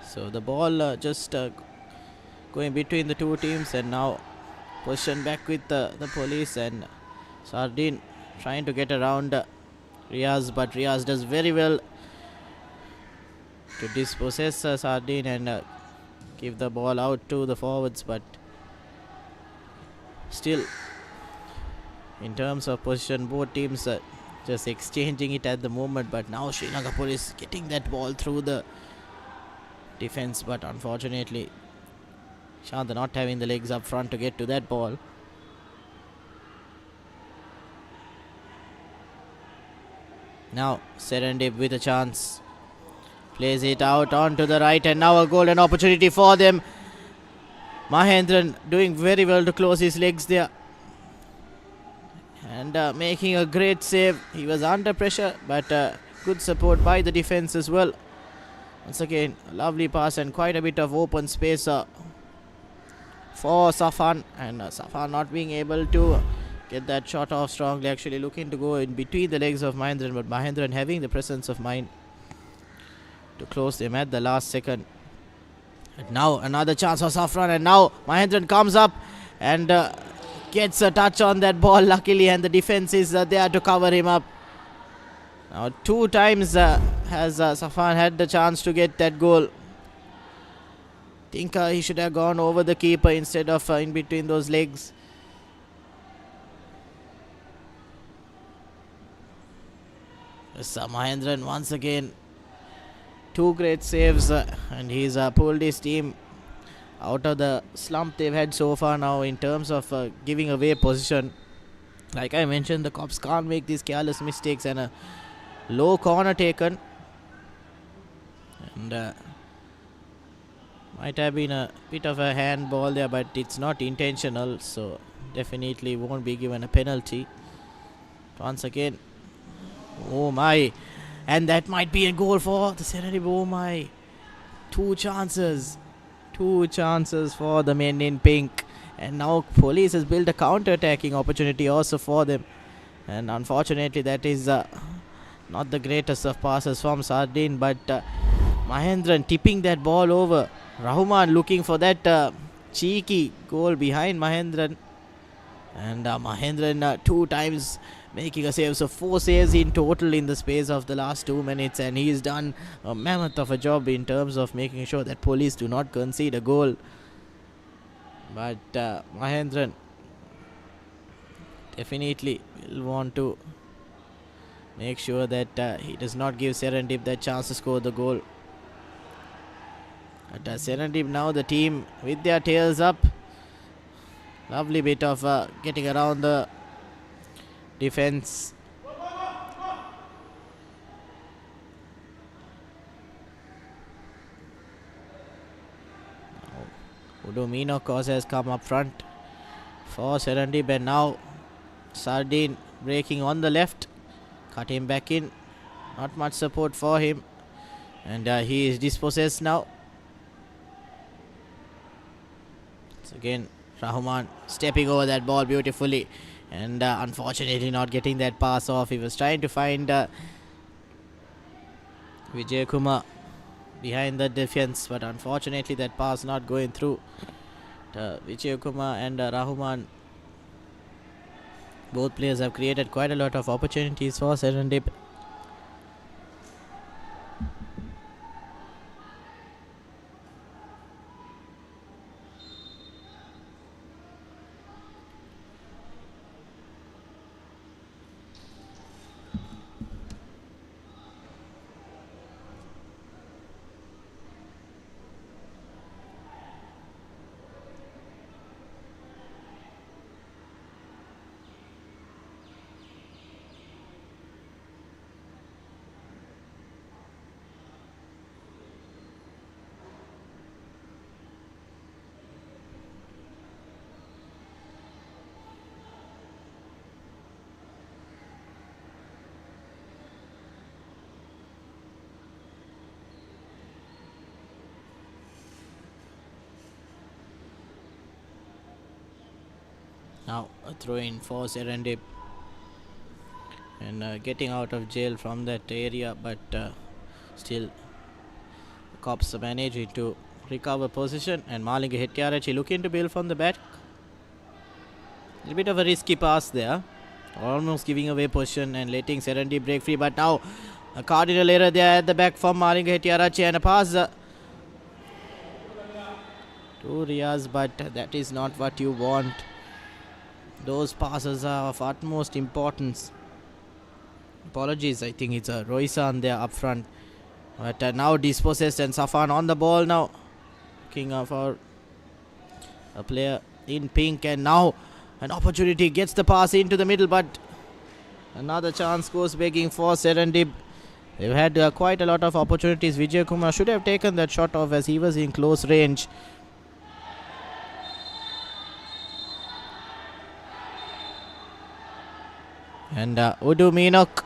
So the ball just going between the two teams, and now position back with the police, and Sardin trying to get around Riaz, but Riaz does very well to dispossess Sardin and give the ball out to the forwards. But still, in terms of position, both teams just exchanging it at the moment. But now Sri Lanka Police getting that ball through the defense, but unfortunately Shanta not having the legs up front to get to that ball. Now Serendip with a chance, plays it out onto the right, and now a golden opportunity for them. Mahendran doing very well to close his legs there, and making a great save. He was under pressure, but good support by the defense as well. Once again, a lovely pass and quite a bit of open space for Safan, and Safan not being able to get that shot off strongly, actually looking to go in between the legs of Mahendran, but Mahendran having the presence of mind to close them at the last second. And now another chance for Safran, and now Mahendran comes up and gets a touch on that ball luckily, and the defense is there to cover him up. Now 2 times has Safan had the chance to get that goal. Think he should have gone over the keeper instead of in between those legs. Mahendran once again, 2 great saves, and he's pulled his team out of the slump they've had so far now in terms of giving away position. Like I mentioned, the Cops can't make these careless mistakes, and a low corner taken, and might have been a bit of a handball there, but it's not intentional, so definitely won't be given a penalty. Once again, oh my, and that might be a goal for the Serendip. Oh my, 2 chances for the men in pink, and now police has built a counter-attacking opportunity also for them, and unfortunately that is not the greatest of passes from Sardin, but Mahendran tipping that ball over. Rahman looking for that cheeky goal behind Mahendran, and Mahendran 2 times making a save, so 4 saves in total in the space of the last 2 minutes, and he's done a mammoth of a job in terms of making sure that police do not concede a goal. But Mahendran definitely will want to make sure that he does not give Serendip that chance to score the goal. But Serendip now the team with their tails up. Lovely bit of getting around the defense. Udomino, of course, has come up front for Serendip, and now Sardin breaking on the left, cut him back in. Not much support for him, and he is dispossessed now. So again, Rahman stepping over that ball beautifully, and unfortunately not getting that pass off. He was trying to find Vijay Kumar behind the defense, but unfortunately that pass not going through. Vijay Kumar and Rahman, both players have created quite a lot of opportunities for Serendip. Now a throw in for Serendip, and getting out of jail from that area, but still the cops are managing to recover position, and Malinga Hettiarachchi looking to build from the back. A bit of a risky pass there, almost giving away position and letting Serendip break free, but now a cardinal error there at the back from Malinga Hettiarachchi, and a pass to Riaz, but that is not what you want. Those passes are of utmost importance. Apologies, I think it's a Roisan there up front. But now dispossessed, and Safan on the ball now. Looking for a player in pink, and now an opportunity, gets the pass into the middle, but another chance goes begging for Serendip. They've had quite a lot of opportunities. Vijay Kumar should have taken that shot off as he was in close range. And Udu Meenok,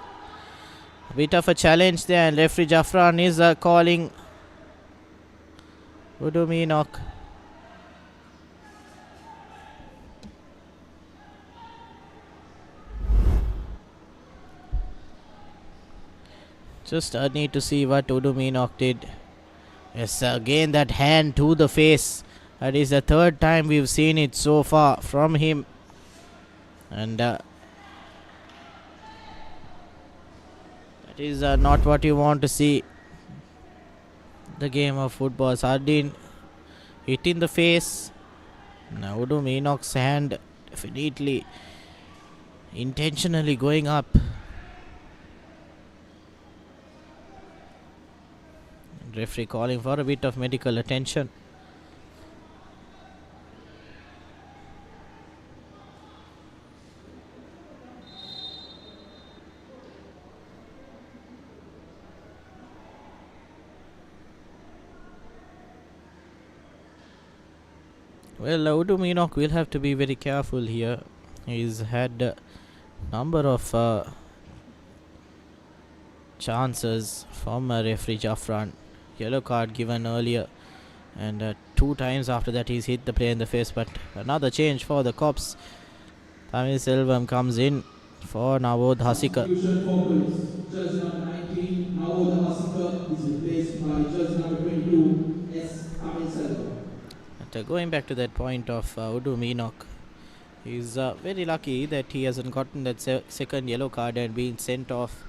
a bit of a challenge there, and referee Jafran is calling Udu Meenok. Just need to see what Udu Meenok did. Yes, again that hand to the face. That is the third time we've seen it so far from him. And that is not what you want to see. The game of football. Sardin hit in the face. Now Udu Meenok's hand definitely intentionally going up. Referee calling for a bit of medical attention. Well, Udu Meenok will have to be very careful here. He's had a number of chances from referee Jafran. Yellow card given earlier, and 2 times after that he's hit the player in the face. But another change for the cops. Tamil Selvam comes in for Nawod Hasika. Substitution for police. Judge number 19, Nawod Hasika, is replaced by judge number 22, S. Tamil Selvam. Going back to that point of Udu Meenok, he's very lucky that he hasn't gotten that second yellow card and been sent off.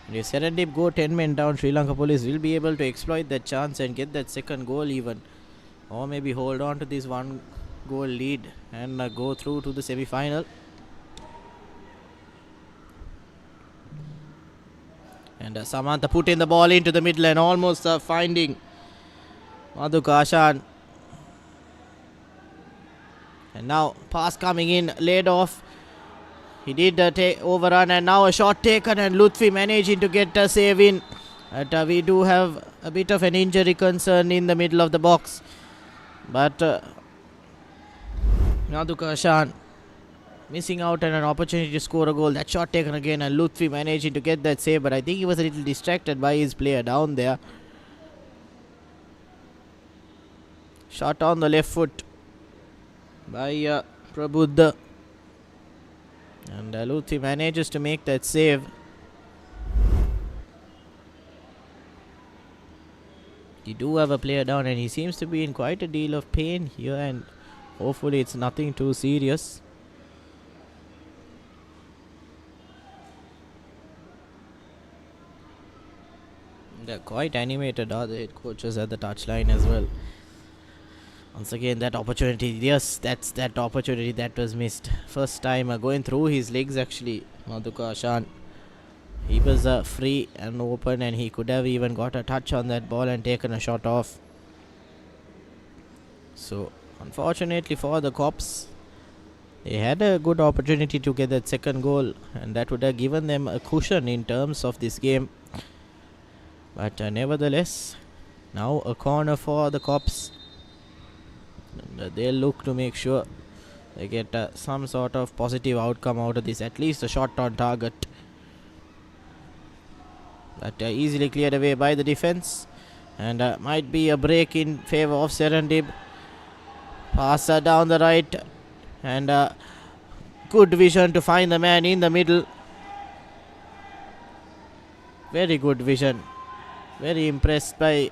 And if Serendip go 10 men down, Sri Lanka Police will be able to exploit that chance and get that second goal even, or maybe hold on to this 1 goal lead and go through to the semi-final. And Samantha put in the ball into the middle and almost finding Madhu Kashan. And now pass coming in, laid off. He did take overrun, and now a shot taken, and Lutfi managing to get a save in. But we do have a bit of an injury concern in the middle of the box. But Madhu Kashan missing out on an opportunity to score a goal. That shot taken again, and Lutfi managing to get that save, but I think he was a little distracted by his player down there. Shot on the left foot. by Prabuddha. And Luthi manages to make that save. He do have a player down, and he seems to be in quite a deal of pain here, and hopefully it's nothing too serious. They're quite animated, are the head coaches at the touchline as well. Once again, that opportunity. Yes, that's that opportunity that was missed. First time going through his legs, actually, Madhuka Ashan. He was free and open, and he could have even got a touch on that ball and taken a shot off. So, unfortunately for the Cops, they had a good opportunity to get that second goal, and that would have given them a cushion in terms of this game. But nevertheless, now a corner for the Cops. And they'll look to make sure they get some sort of positive outcome out of this, at least a shot on target. But easily cleared away by the defense, and might be a break in favor of Serendib. Pass down the right, and good vision to find the man in the middle. Very good vision. Very impressed by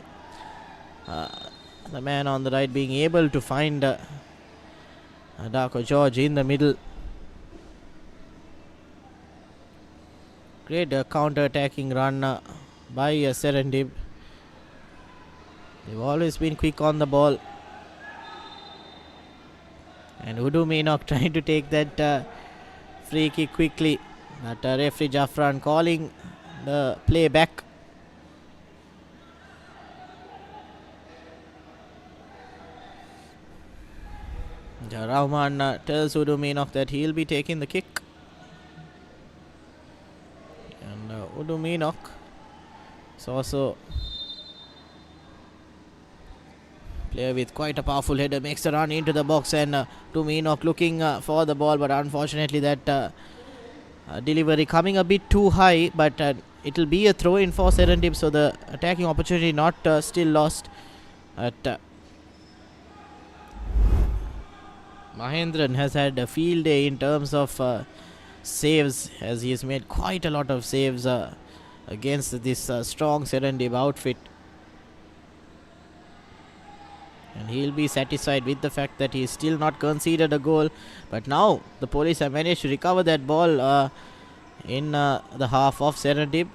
the man on the right being able to find Darko George in the middle. Great counter-attacking run by Serendib. They've always been quick on the ball. And Udu Meenok trying to take that free kick quickly. But referee Jaffran calling the play back. Rahman tells Udu Meenok that he'll be taking the kick. And Udu Meenok is also player with quite a powerful header, makes a run into the box, and Udu Meenok looking for the ball, but unfortunately that delivery coming a bit too high, but it'll be a throw in for Serendip, so the attacking opportunity not still lost. But Mahendran has had a field day in terms of saves, as he has made quite a lot of saves against this strong Serendip outfit. And he'll be satisfied with the fact that he's still not conceded a goal. But now the police have managed to recover that ball in the half of Serendip,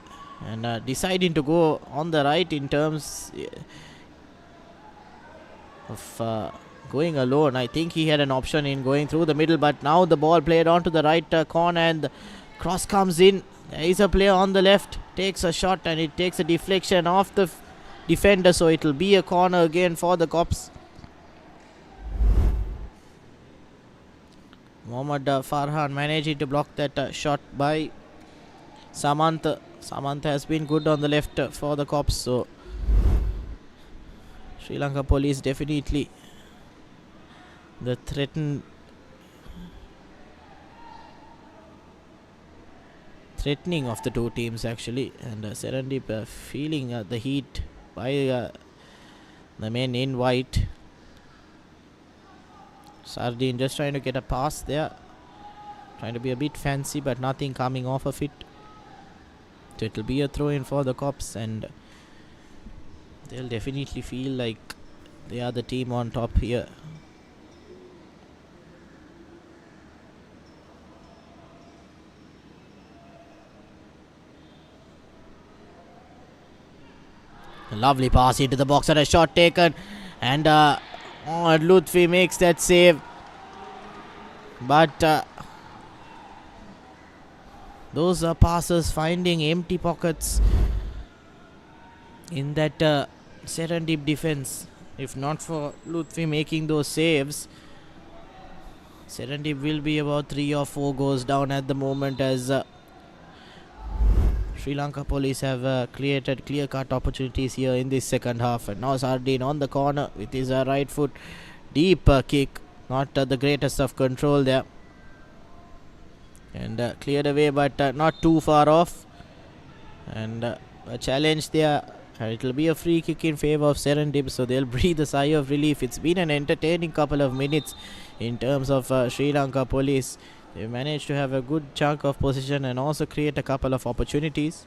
and deciding to go on the right in terms of going alone. I think he had an option in going through the middle, but now the ball played on to the right corner, and the cross comes in. There is a player on the left, takes a shot, and it takes a deflection off the defender, so it will be a corner again for the Cops. Mohammad Farhan managing to block that shot by Samantha. Samantha has been good on the left for the Cops, so Sri Lanka police definitely the threatening of the two teams actually, and Serendip feeling the heat by the men in white. Sardine just trying to get a pass there, trying to be a bit fancy, but nothing coming off of it. So it will be a throw in for the Cops, and they'll definitely feel like they are the team on top here. A lovely pass into the box and a shot taken, and Lutfi makes that save, but those passes finding empty pockets in that Serendip defense. If not for Lutfi making those saves, Serendip will be about 3 or 4 goals down at the moment, as Sri Lanka police have created clear-cut opportunities here in this second half. And now Sardine on the corner with his right foot, deep kick, not the greatest of control there, and cleared away, but not too far off, and a challenge there, and it will be a free kick in favor of Serendip, so they'll breathe a sigh of relief. It's been an entertaining couple of minutes in terms of Sri Lanka Police. They managed to have a good chunk of possession and also create a couple of opportunities.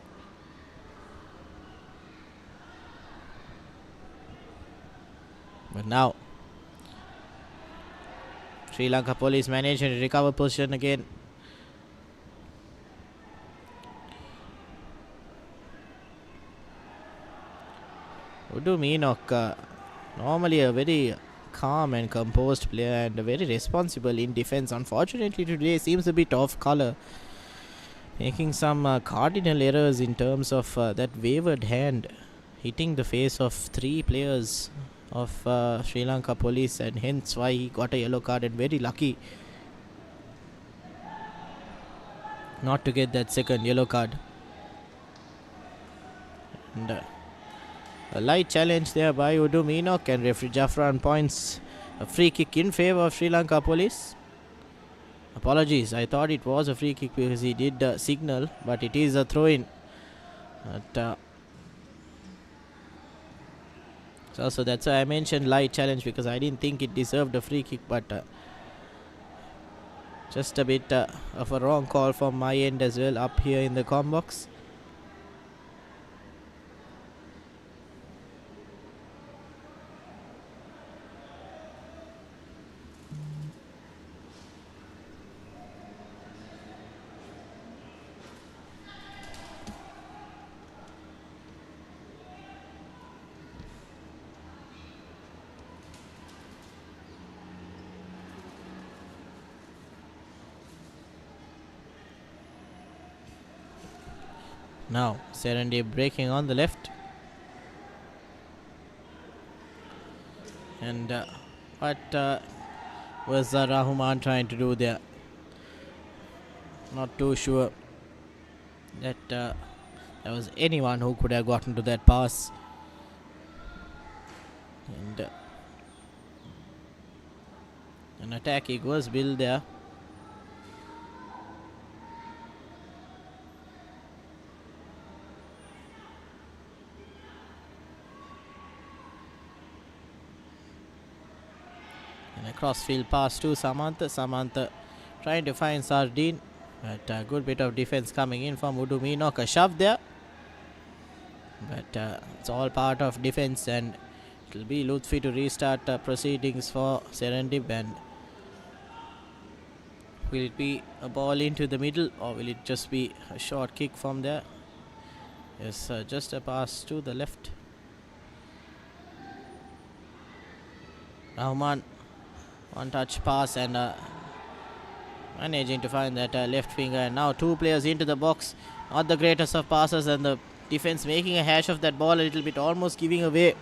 But now Sri Lanka Police managed to recover possession again. Udu Meenok, normally a very calm and composed player and very responsible in defense. Unfortunately today seems a bit off color, making some cardinal errors in terms of that wayward hand hitting the face of 3 players of Sri Lanka Police, and hence why he got a yellow card, and very lucky not to get that second yellow card. And a light challenge there by Udu Meenok, and referee Jaffran points a free kick in favour of Sri Lanka Police. Apologies, I thought it was a free kick because he did signal, but it is a throw-in. So that's why I mentioned light challenge, because I didn't think it deserved a free kick, but just a bit of a wrong call from my end as well up here in the comm box. Now Serendip breaking on the left, and what was Rahman trying to do there? Not too sure that there was anyone who could have gotten to that pass, and an attack was built there. Crossfield pass to Samantha. Samantha trying to find Sardine, but a good bit of defense coming in from Udu Meenok. A shove there, but it's all part of defense, and it will be Lutfi to restart proceedings for Serendib. And will it be a ball into the middle, or will it just be a short kick from there? Yes, just a pass to the left. Rahman, one touch pass, and managing to find that left finger, and now 2 players into the box. Not the greatest of passes, and the defense making a hash of that ball a little bit, almost giving away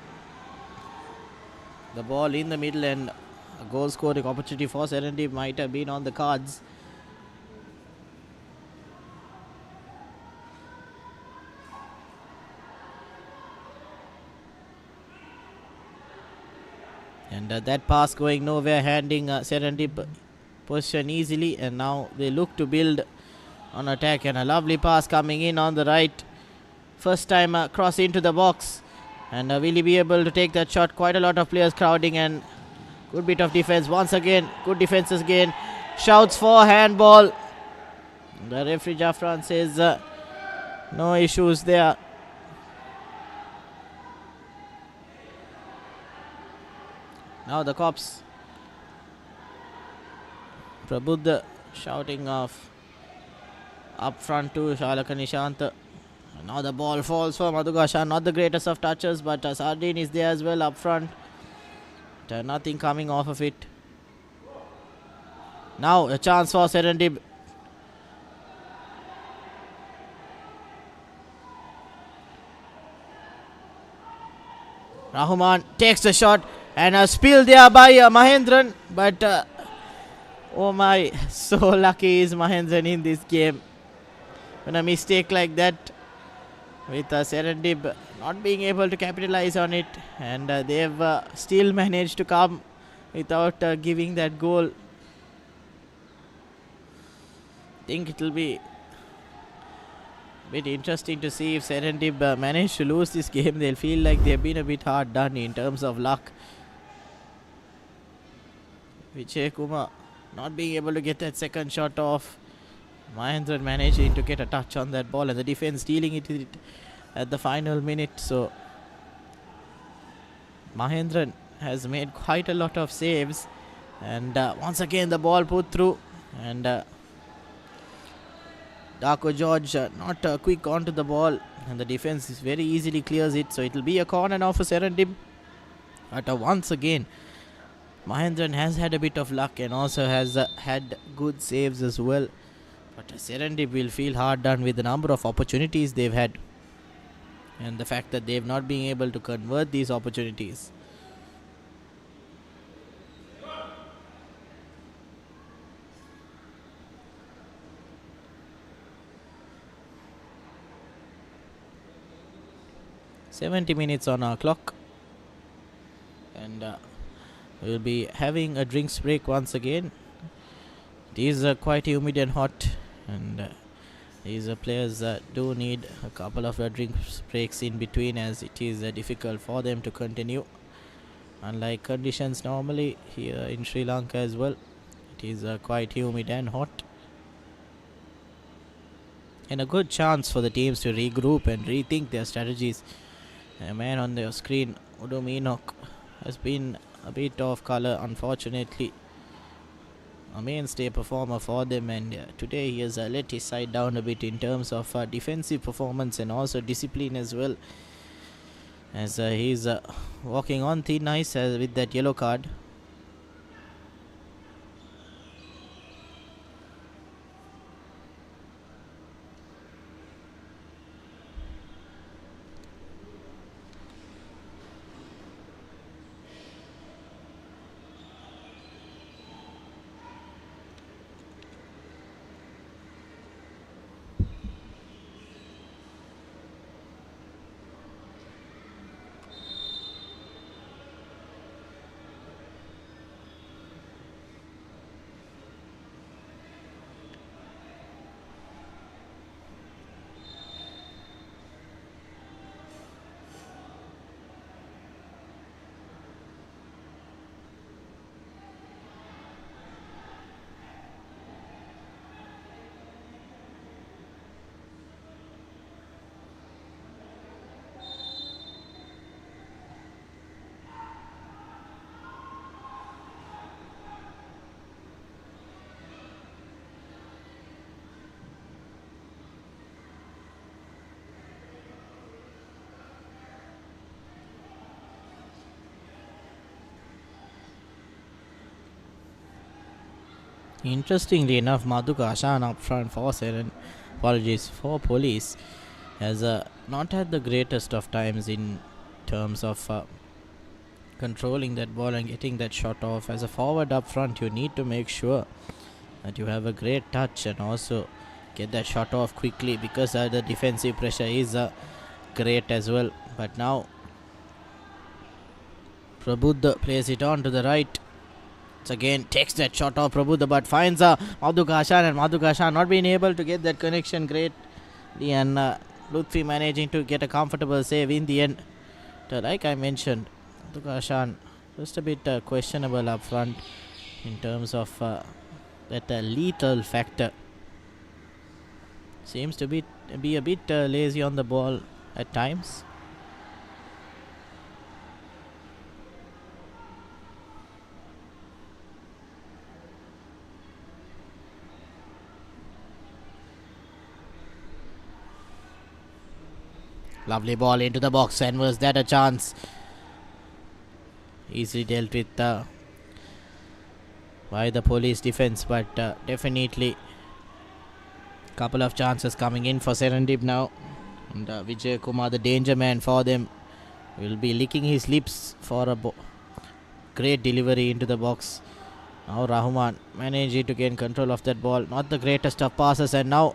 the ball in the middle, and a goal scoring opportunity for Serendip might have been on the cards. And that pass going nowhere, handing Serendip position easily, and now they look to build on attack, and a lovely pass coming in on the right. First time cross into the box, and will he be able to take that shot? Quite a lot of players crowding, and good bit of defense once again. Good defenses again. Shouts for handball. The referee Jaffran says no issues there. Now the cops. Prabuddha shouting off up front to Shalaka Nishant. Now the ball falls for Madhugasha. Not the greatest of touches, but Sardine is there as well up front. Nothing coming off of it. Now a chance for Serendib. Rahman takes the shot, and a spill there by Mahendran, but oh my, so lucky is Mahendran in this game. When a mistake like that, with Serendib not being able to capitalize on it, and they've still managed to come without giving that goal. I think it will be a bit interesting to see if Serendib manage to lose this game. They'll feel like they've been a bit hard done in terms of luck. Vijay Kumar not being able to get that second shot off. Mahendran managing to get a touch on that ball, and the defense dealing it at the final minute. So Mahendran has made quite a lot of saves, and once again the ball put through, and Darko George not quick onto the ball, and the defense is very easily clears it. So it will be a corner now for Serendib. But once again, Mahendran has had a bit of luck and also has had good saves as well. But Serendip will feel hard done with the number of opportunities they've had, and the fact that they've not been able to convert these opportunities. "70 minutes on our clock, and we'll be having a drinks break once again. It is quite humid and hot, and these players do need a couple of drinks breaks in between, as it is difficult for them to continue. Unlike conditions normally here in Sri Lanka as well, it is quite humid and hot, and a good chance for the teams to regroup and rethink their strategies. A man on the screen, Udo Meenok, has been a bit off colour, unfortunately. A mainstay performer for them, and today he has let his side down a bit in terms of defensive performance and also discipline as well, as he's walking on thin ice with that yellow card. Interestingly enough, Madhuka Ashan up front for for Police has not had the greatest of times in terms of controlling that ball and getting that shot off. As a forward up front, you need to make sure that you have a great touch and also get that shot off quickly, because the defensive pressure is great as well. But now Prabuddha plays it on to the right. Again takes that shot off Prabuddha, but finds Madhuka Ashan, and Madhuka Ashan not being able to get that connection greatly, and Lutfi managing to get a comfortable save in the end. Like I mentioned, Madhuka Ashan just a bit questionable up front in terms of that lethal factor. Seems to be a bit lazy on the ball at times. Lovely ball into the box, and was that a chance? Easily dealt with by the Police defense, but definitely couple of chances coming in for Serendip now. And Vijay Kumar, the danger man for them, will be licking his lips for a great delivery into the box. Now Rahman managing to gain control of that ball. Not the greatest of passes, and now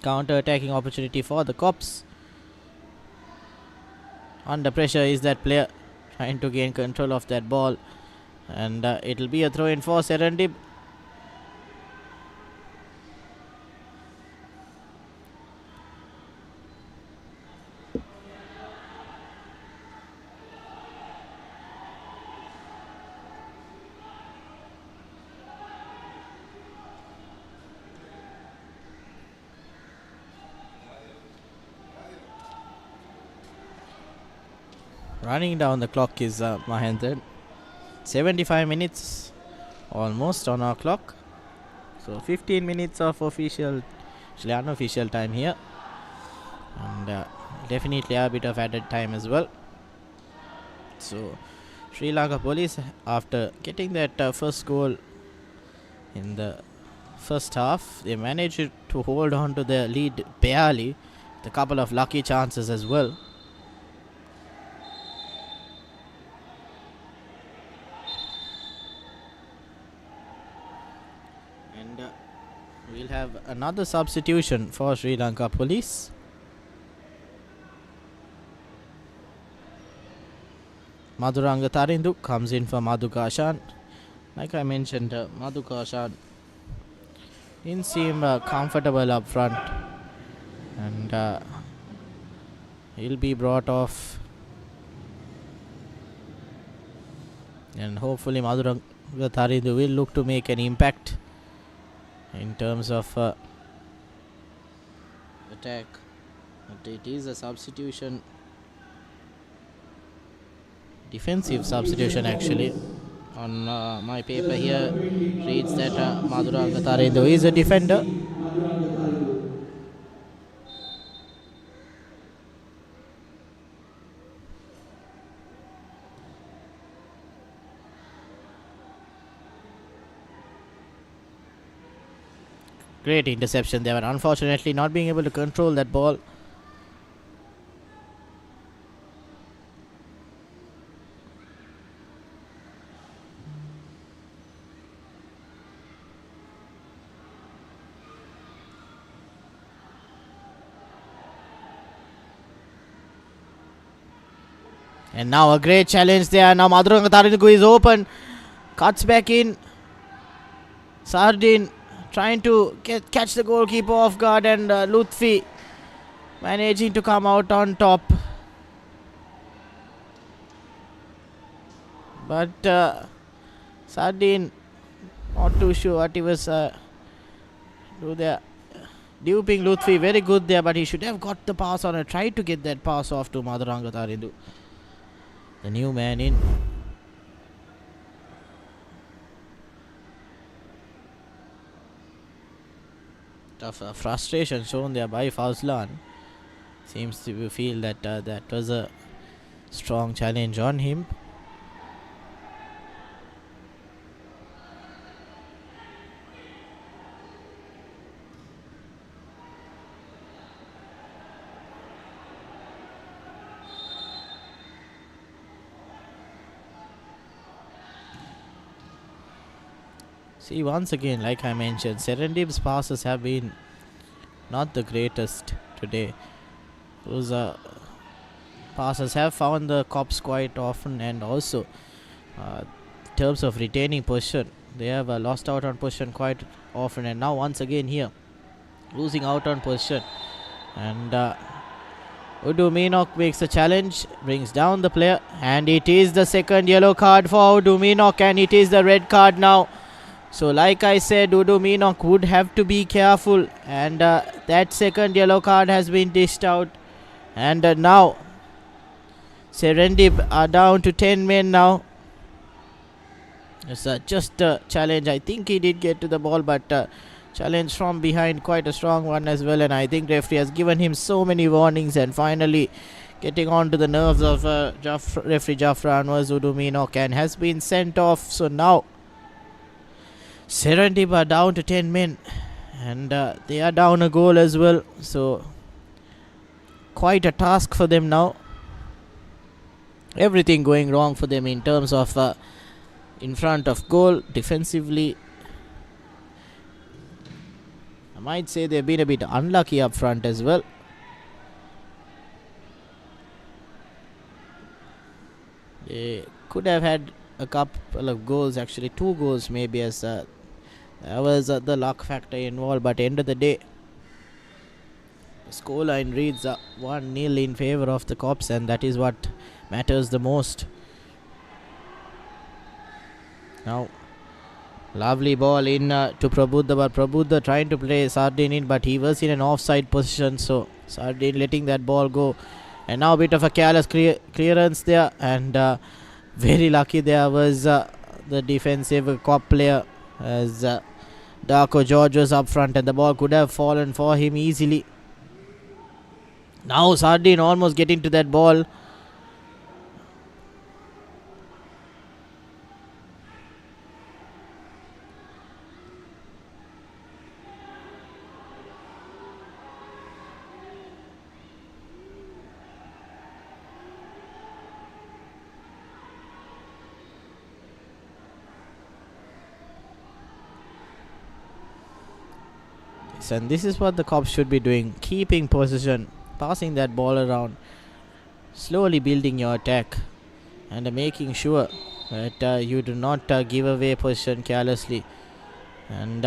counter-attacking opportunity for the Cops. Under pressure is that player trying to gain control of that ball, and it will be a throw in for Serendip. Running down the clock is Mahendran. 75 minutes almost on our clock. So 15 minutes of official, actually unofficial time here. And definitely a bit of added time as well. So Sri Lanka Police, after getting that first goal in the first half, they managed to hold on to their lead barely, with a couple of lucky chances as well. And we'll have another substitution for Sri Lanka Police. Madhuranga Tarindu comes in for Madhukashan. Like I mentioned, Madhukashan didn't seem comfortable up front, and he'll be brought off, and hopefully Madhuranga Tarindu will look to make an impact in terms of attack. But it is a substitution, defensive substitution actually. On my paper here reads that Madhuranga Tarindu is a defender. Great interception there, but unfortunately not being able to control that ball. And now a great challenge there. Now Madhuranga Tarindu is open. Cuts back in. Sardin trying to catch the goalkeeper off guard, and Lutfi managing to come out on top. But Sardin not too sure what he was do there. Duping Lutfi, very good there, but he should have got the pass on and tried to get that pass off to Madhuranga Tarindu, the new man in. Of frustration shown there by Fazlan. Seems to feel that that was a strong challenge on him. See, once again, like I mentioned, Serendip's passes have been not the greatest today. Those passes have found the cops quite often, and also in terms of retaining possession, they have lost out on possession quite often. And now once again here, losing out on possession. And Udu Minok makes a challenge, brings down the player, and it is the second yellow card for Udu Minok, and it is the red card now. So like I said, Udu Minok would have to be careful, and that second yellow card has been dished out. And now Serendib are down to 10 men now. It's just a challenge. I think he did get to the ball, but challenge from behind, quite a strong one as well. And I think referee has given him so many warnings, and finally getting on to the nerves of referee Jafra Anwar's Udu Minok, and has been sent off. So now Serendip are down to 10 men, and they are down a goal as well. So quite a task for them now. Everything going wrong for them in terms of in front of goal, defensively. I might say they've been a bit unlucky up front as well. They could have had a couple of goals, actually 2 goals maybe, as there was the luck factor involved. But end of the day, the scoreline reads 1-0 in favour of the Cops, and that is what matters the most. Now lovely ball in to Prabuddha, but Prabuddha trying to play Sardin in, but he was in an offside position, so Sardin letting that ball go And now a bit of a careless clearance there, and very lucky there was the defensive cop player, as Darko George was up front and the ball could have fallen for him easily. Now Sardin almost getting to that ball. And this is what the cops should be doing, keeping possession, passing that ball around, slowly building your attack, and making sure that you do not give away possession carelessly. And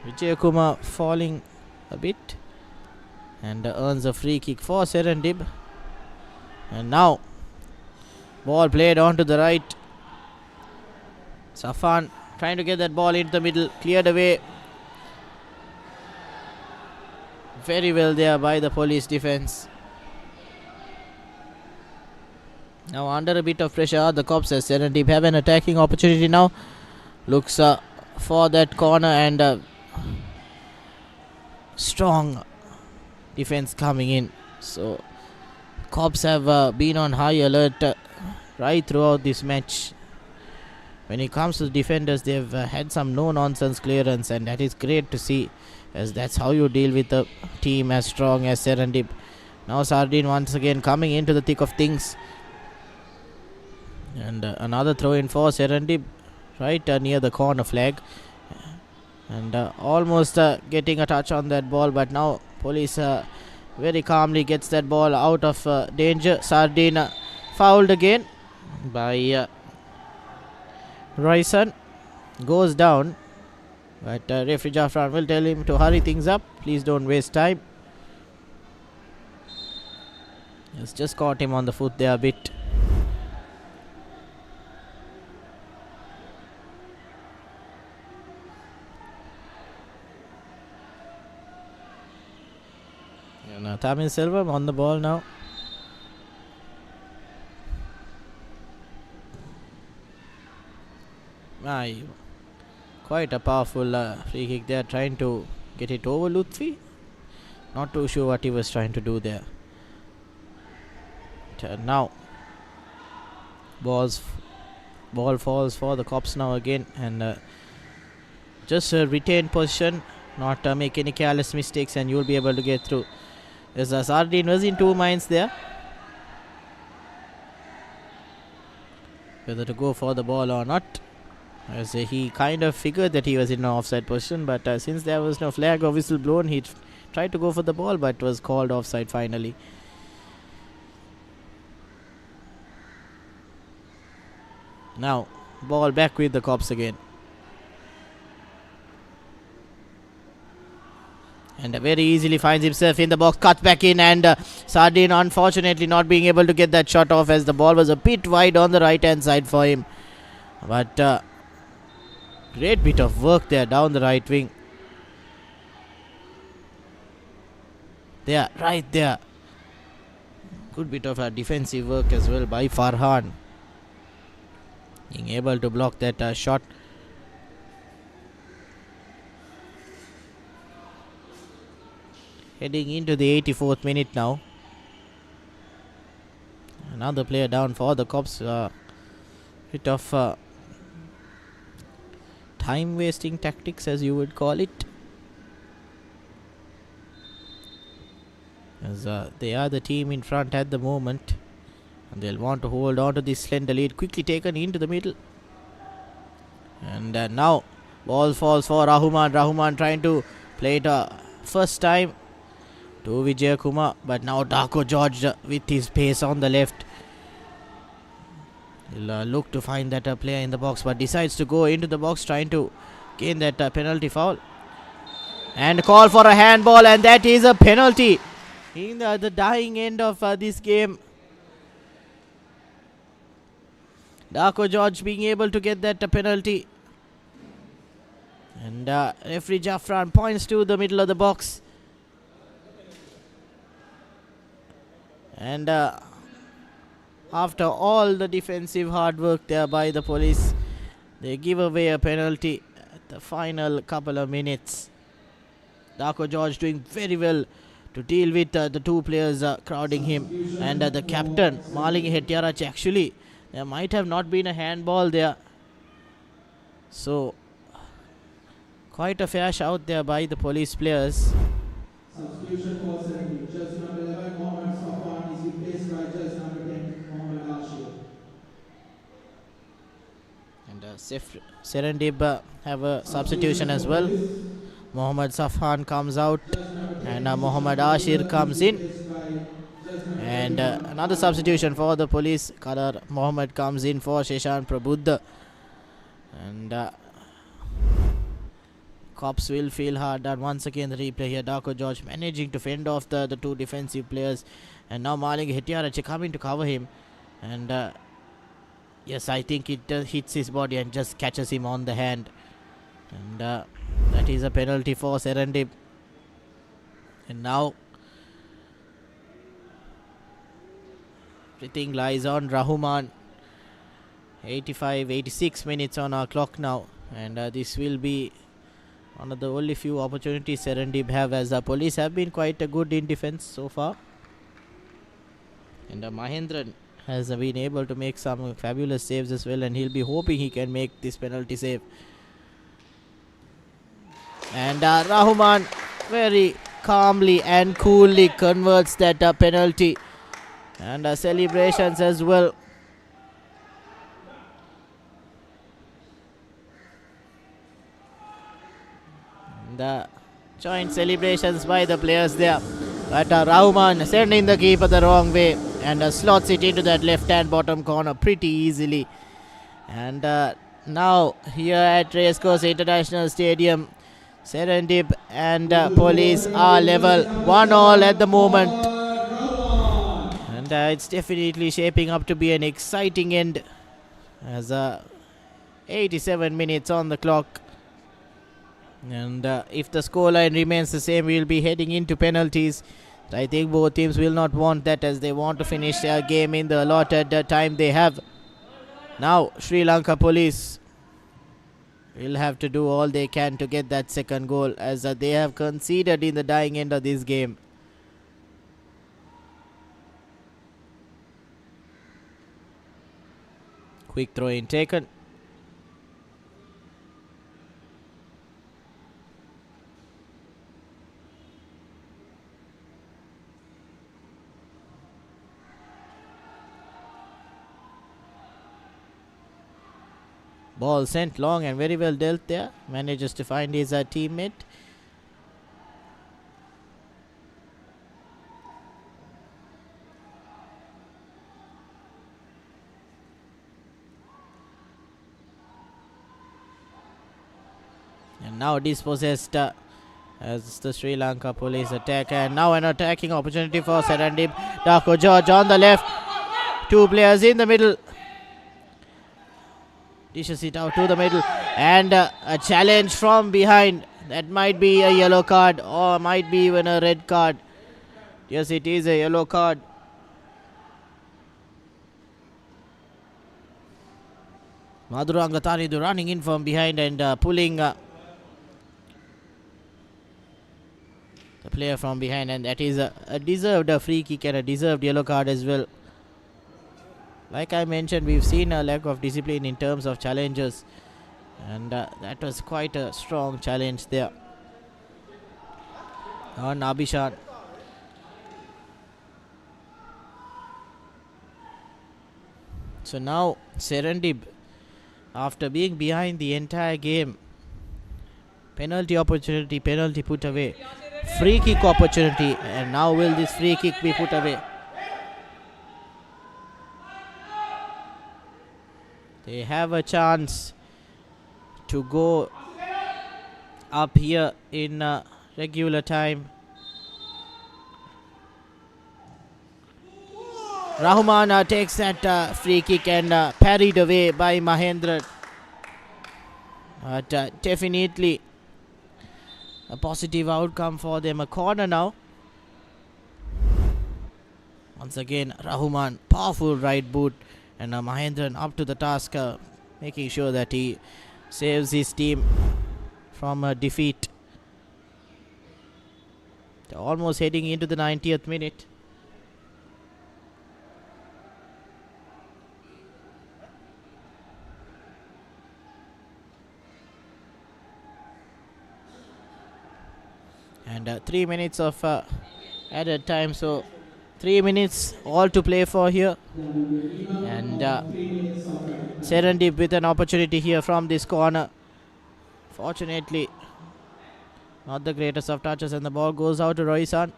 Vijay Kumar falling a bit, and earns a free kick for Serendib. And now ball played on to the right. Safan trying to get that ball into the middle, cleared away very well there by the police defense. Now under a bit of pressure, the cops as Serendip have an attacking opportunity now. Looks for that corner, and strong defense coming in. So cops have been on high alert right throughout this match. When it comes to the defenders, they've had some no-nonsense clearance, and that is great to see, as that's how you deal with a team as strong as Serendip. Now Sardin once again coming into the thick of things, and another throw in for Serendip right near the corner flag, and almost getting a touch on that ball, but now police very calmly gets that ball out of danger. Sardin fouled again by Ryson, goes down. But referee Jaffran will tell him to hurry things up. Please don't waste time. He's just caught him on the foot there a bit. And Tamil Selvam on the ball now. Quite a powerful free kick there, trying to get it over Lutfi. Not too sure what he was trying to do there. Now ball falls for the cops now again, and just retain position, not make any careless mistakes, and you'll be able to get through. As Sardin was in two minds there, whether to go for the ball or not, as he kind of figured that he was in an offside position, but since there was no flag or whistle blown, he tried to go for the ball, but was called offside finally. Now ball back with the cops again, and very easily finds himself in the box, cut back in, and Sardin unfortunately not being able to get that shot off, as the ball was a bit wide on the right hand side for him. But great bit of work there down the right wing. There, right there. Good bit of defensive work as well by Farhan, being able to block that shot. Heading into the 84th minute now. Another player down for the cops. Bit of time wasting tactics, as you would call it, as they are the team in front at the moment, and they'll want to hold on to this slender lead. Quickly taken into the middle, and now ball falls for Rahman trying to play it first time to Vijay Kumar, but now Darko George with his pace on the left. He'll look to find that player in the box, but decides to go into the box, trying to gain that penalty foul, and call for a handball, and that is a penalty in the dying end of this game. Darko George being able to get that penalty, and referee Jaffran points to the middle of the box. And after all the defensive hard work there by the police, they give away a penalty at the final couple of minutes. Darko George doing very well to deal with the two players crowding him. And the captain, Malingi Hettiarach, actually, there might have not been a handball there. So, quite a fair shout there by the police players. Substitution for Serendip. Jersey number 11, Mohammed Safwan is replaced by jersey number 10, Mohammed Ashir. And Serendib have a substitution as well. Mohammed Safwan comes out and Mohammed Ashir comes in. And another substitution for the police. Karar Mohammed comes in for Sheshan Prabuddha. And cops will feel hard done. Once again the replay here. Darko George managing to fend off the two defensive players. And now Malingi Hettiarach coming to cover him. And yes, I think it hits his body and just catches him on the hand. And that is a penalty for Serendip. And now everything lies on Rahman. 86 minutes on our clock now. And this will be one of the only few opportunities Serendip have, as the police have been quite good in defense so far. And Mahendran has been able to make some fabulous saves as well, and he'll be hoping he can make this penalty save. And Rahman very calmly and coolly converts that penalty. And celebrations as well. The joint celebrations by the players there. But Rahman sending the keeper the wrong way and slots it into that left hand bottom corner pretty easily. And now here at Racecourse International Stadium, Serendip and police are level 1-1 at the moment. And it's definitely shaping up to be an exciting end, as 87 minutes on the clock. And if the scoreline remains the same, we will be heading into penalties. I think both teams will not want that, as they want to finish their game in the allotted time they have. Now Sri Lanka police will have to do all they can to get that second goal, as they have conceded in the dying end of this game. Quick throw in taken. Ball sent long and very well dealt there. Manages to find his teammate. And now dispossessed as the Sri Lanka police attack. And now an attacking opportunity for Serendip. Darko George on the left. Two players in the middle. Dishes it out to the middle, and a challenge from behind. That might be a yellow card, or might be even a red card. Yes, it is a yellow card. Madhurangatanidu running in from behind and pulling the player from behind, and that is a deserved free kick and a deserved yellow card as well. Like I mentioned, we've seen a lack of discipline in terms of challenges, and that was quite a strong challenge there on Abhishan. So now Serendib, after being behind the entire game, penalty opportunity, penalty put away, free kick opportunity, and now will this free kick be put away? They have a chance to go up here in regular time. Rahman takes that free kick and parried away by Mahendran. But definitely a positive outcome for them. A corner now. Once again, Rahman, powerful right boot, and Mahendran up to the task, making sure that he saves his team from a defeat. They're almost heading into the 90th minute. And 3 minutes of added time, so 3 minutes all to play for here. And Serendip with an opportunity here from this corner. Fortunately, not the greatest of touches, and the ball goes out to Roisan.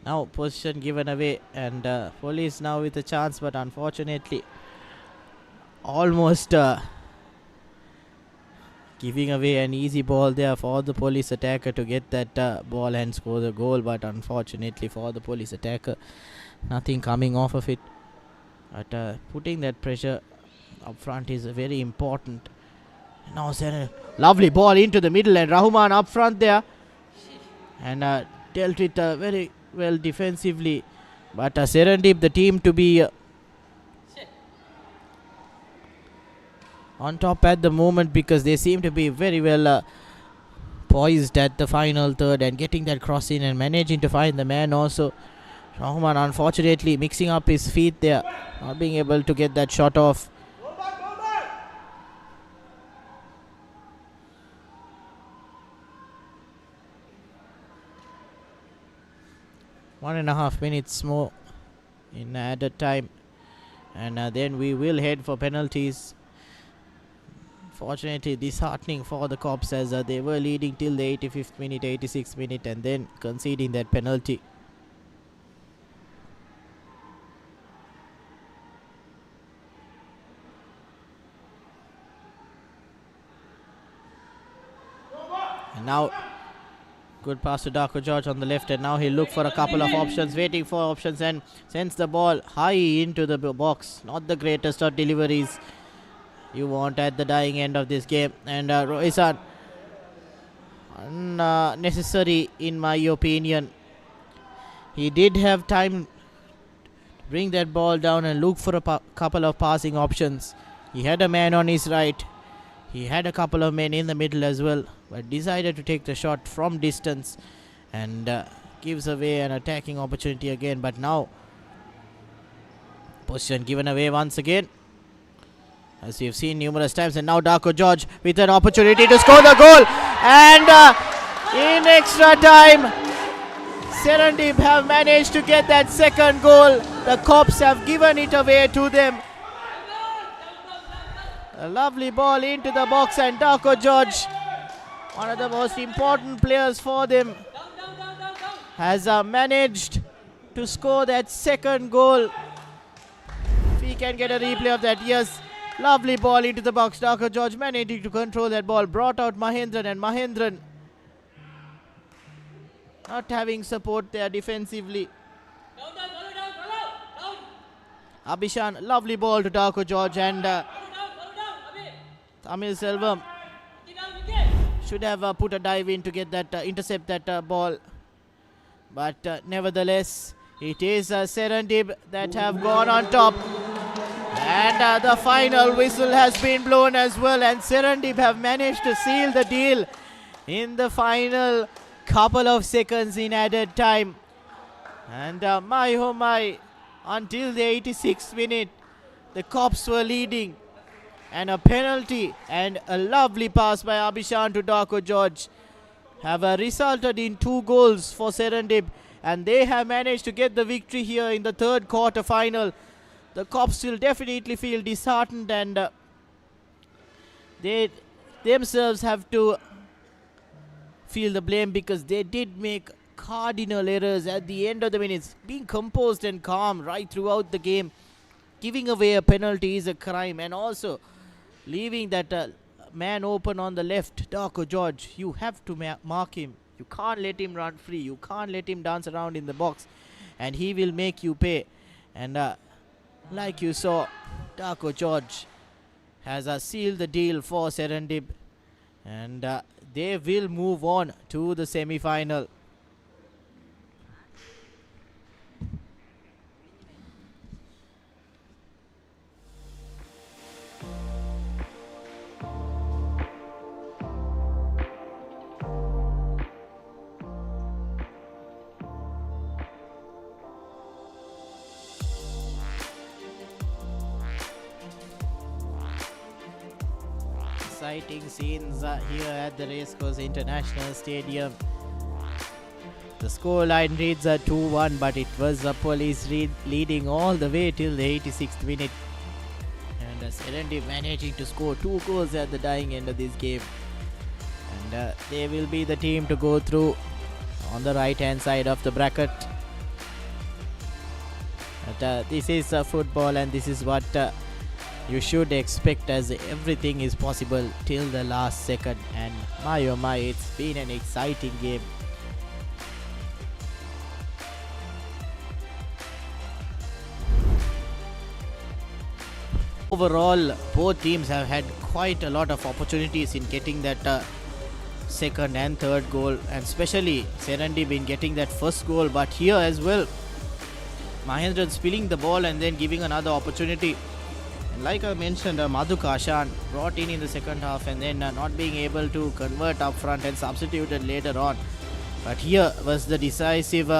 Now position given away, and police now with a chance, but unfortunately almost giving away an easy ball there for the police attacker to get that ball and score the goal, but unfortunately for the police attacker, nothing coming off of it. But putting that pressure up front is very important. Now lovely ball into the middle, and Rahman up front there, and dealt with very well defensively. But Serendip, the team to be on top at the moment, because they seem to be very well poised at the final third and getting that cross in and managing to find the man also. Rahman unfortunately mixing up his feet there, not being able to get that shot off. One and a half minutes more in added time, and then we will head for penalties. Fortunately, disheartening for the Cops, as they were leading till the 85th minute, 86th minute, and then conceding that penalty. And now, good pass to Darko George on the left, and now he'll look for a couple of options, waiting for options, and sends the ball high into the box. Not the greatest of deliveries you want at the dying end of this game. And Roisan, unnecessary in my opinion. He did have time to bring that ball down and look for a couple of passing options. He had a man on his right. He had a couple of men in the middle as well, but decided to take the shot from distance, and gives away an attacking opportunity again. But now position given away once again, as you've seen numerous times. And now Darko George with an opportunity to score the goal, and in extra time Serendip have managed to get that second goal. The Cops have given it away to them. A lovely ball into the box, and Darko George, one of the most important players for them, has managed to score that second goal. If he can get a replay of that, yes. Lovely ball into the box. Darko George managing to control that ball. Brought out Mahendran, and Mahendran not having support there defensively. Abhishan, lovely ball to Darko George, and Tamil Selvam should have put a dive in to get that intercept that ball. But nevertheless, it is Serendib that have gone on top. And the final whistle has been blown as well, and Serendip have managed to seal the deal in the final couple of seconds in added time. And my oh my, until the 86th minute, the Cops were leading, and a penalty and a lovely pass by Abhishan to Darko George have resulted in 2 goals for Serendip, and they have managed to get the victory here in the third quarter final. The Cops will definitely feel disheartened, and they themselves have to feel the blame, because they did make cardinal errors at the end of the minutes. Being composed and calm right throughout the game, giving away a penalty is a crime, and also leaving that man open on the left, Darko George. You have to mark him. You can't let him run free. You can't let him dance around in the box, and he will make you pay. And like you saw, Darko George has sealed the deal for Serendip, and they will move on to the semi-final. Exciting scenes here at the Racecourse International Stadium. The scoreline reads 2-1, but it was Police leading all the way till the 86th minute. And Serendip managing to score 2 goals at the dying end of this game. And they will be the team to go through on the right hand side of the bracket. But this is football, and this is what you should expect, as everything is possible till the last second. And my oh my, it's been an exciting game. Overall, both teams have had quite a lot of opportunities in getting that second and third goal, and especially Serendip in getting that first goal. But here as well, Mahendran spilling the ball and then giving another opportunity. And like I mentioned, Madhu Kashan brought in the second half, and then not being able to convert up front and substituted later on. But here was the decisive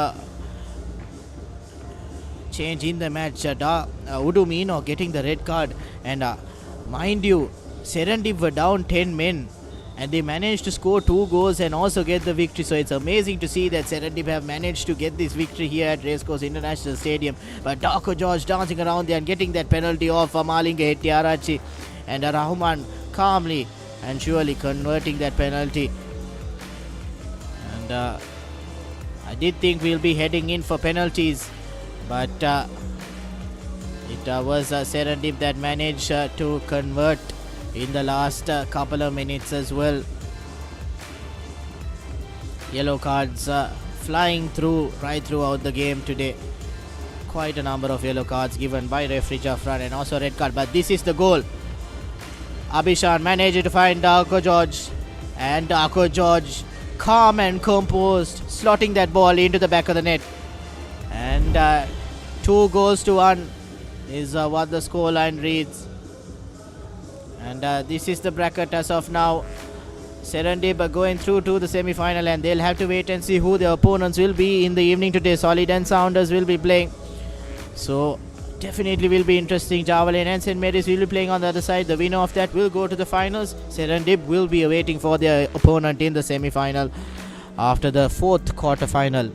change in the match. Udumino getting the red card, and mind you, Serendip were down 10 men, and they managed to score 2 goals and also get the victory. So it's amazing to see that Serendip have managed to get this victory here at Racecourse International Stadium. But Darko George dancing around there and getting that penalty off Malinga Hettiarachi, and Rahman calmly and surely converting that penalty. And I did think we'll be heading in for penalties, but it was Serendip that managed to convert in the last couple of minutes as well. Yellow cards flying through right throughout the game today. Quite a number of yellow cards given by referee Jaffran, and also red card. But this is the goal. Abhishan managed to find Darko George, and Darko George calm and composed, slotting that ball into the back of the net. And 2-1 is what the scoreline reads. And this is the bracket as of now. Serendip are going through to the semi-final, and they'll have to wait and see who their opponents will be in the evening today. Solid and Sounders will be playing. So definitely will be interesting. Javelin and St. Mary's will be playing on the other side. The winner of that will go to the finals. Serendip will be awaiting for their opponent in the semi-final after the 4th quarter-final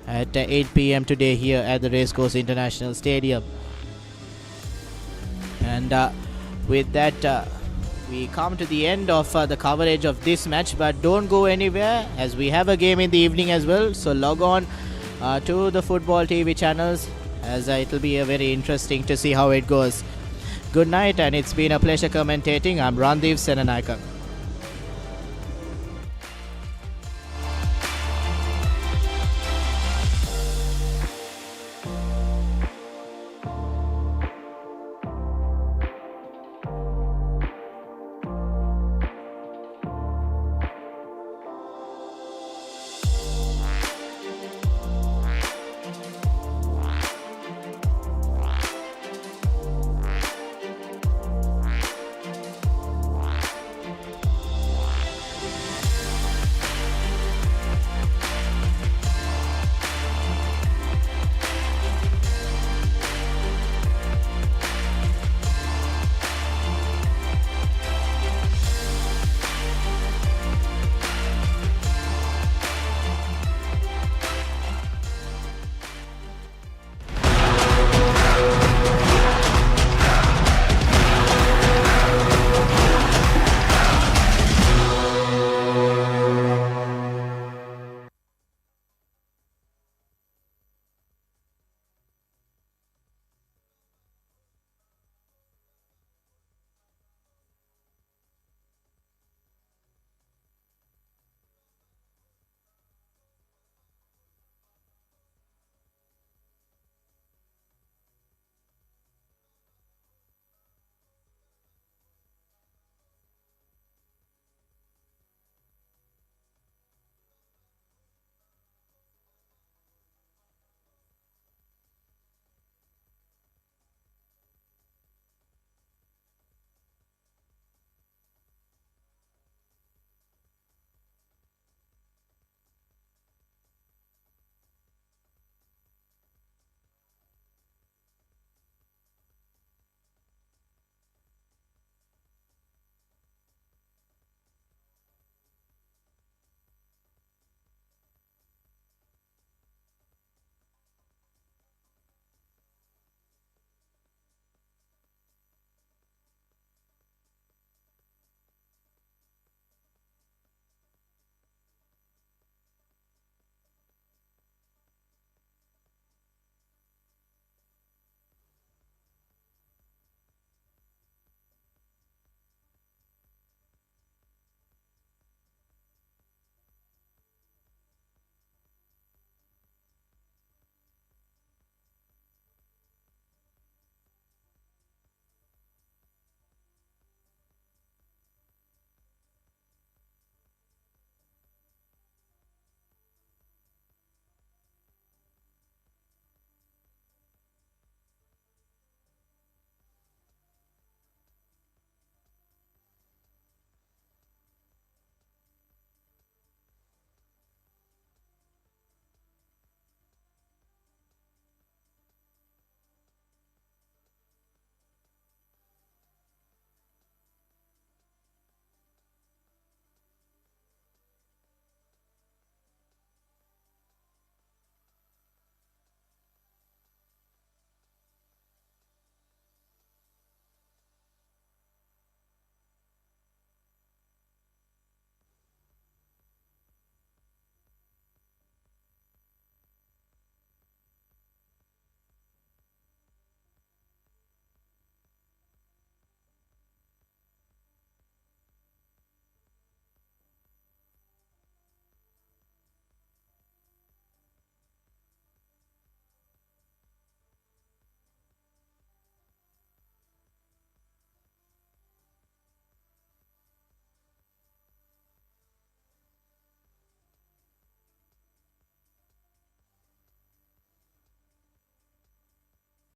at 8 p.m. today here at the Racecourse International Stadium. And with that, we come to the end of the coverage of this match, but don't go anywhere, as we have a game in the evening as well. So log on to the football TV channels, as it will be very interesting to see how it goes. Good night, and it's been a pleasure commentating. I'm Randeep Senanaika.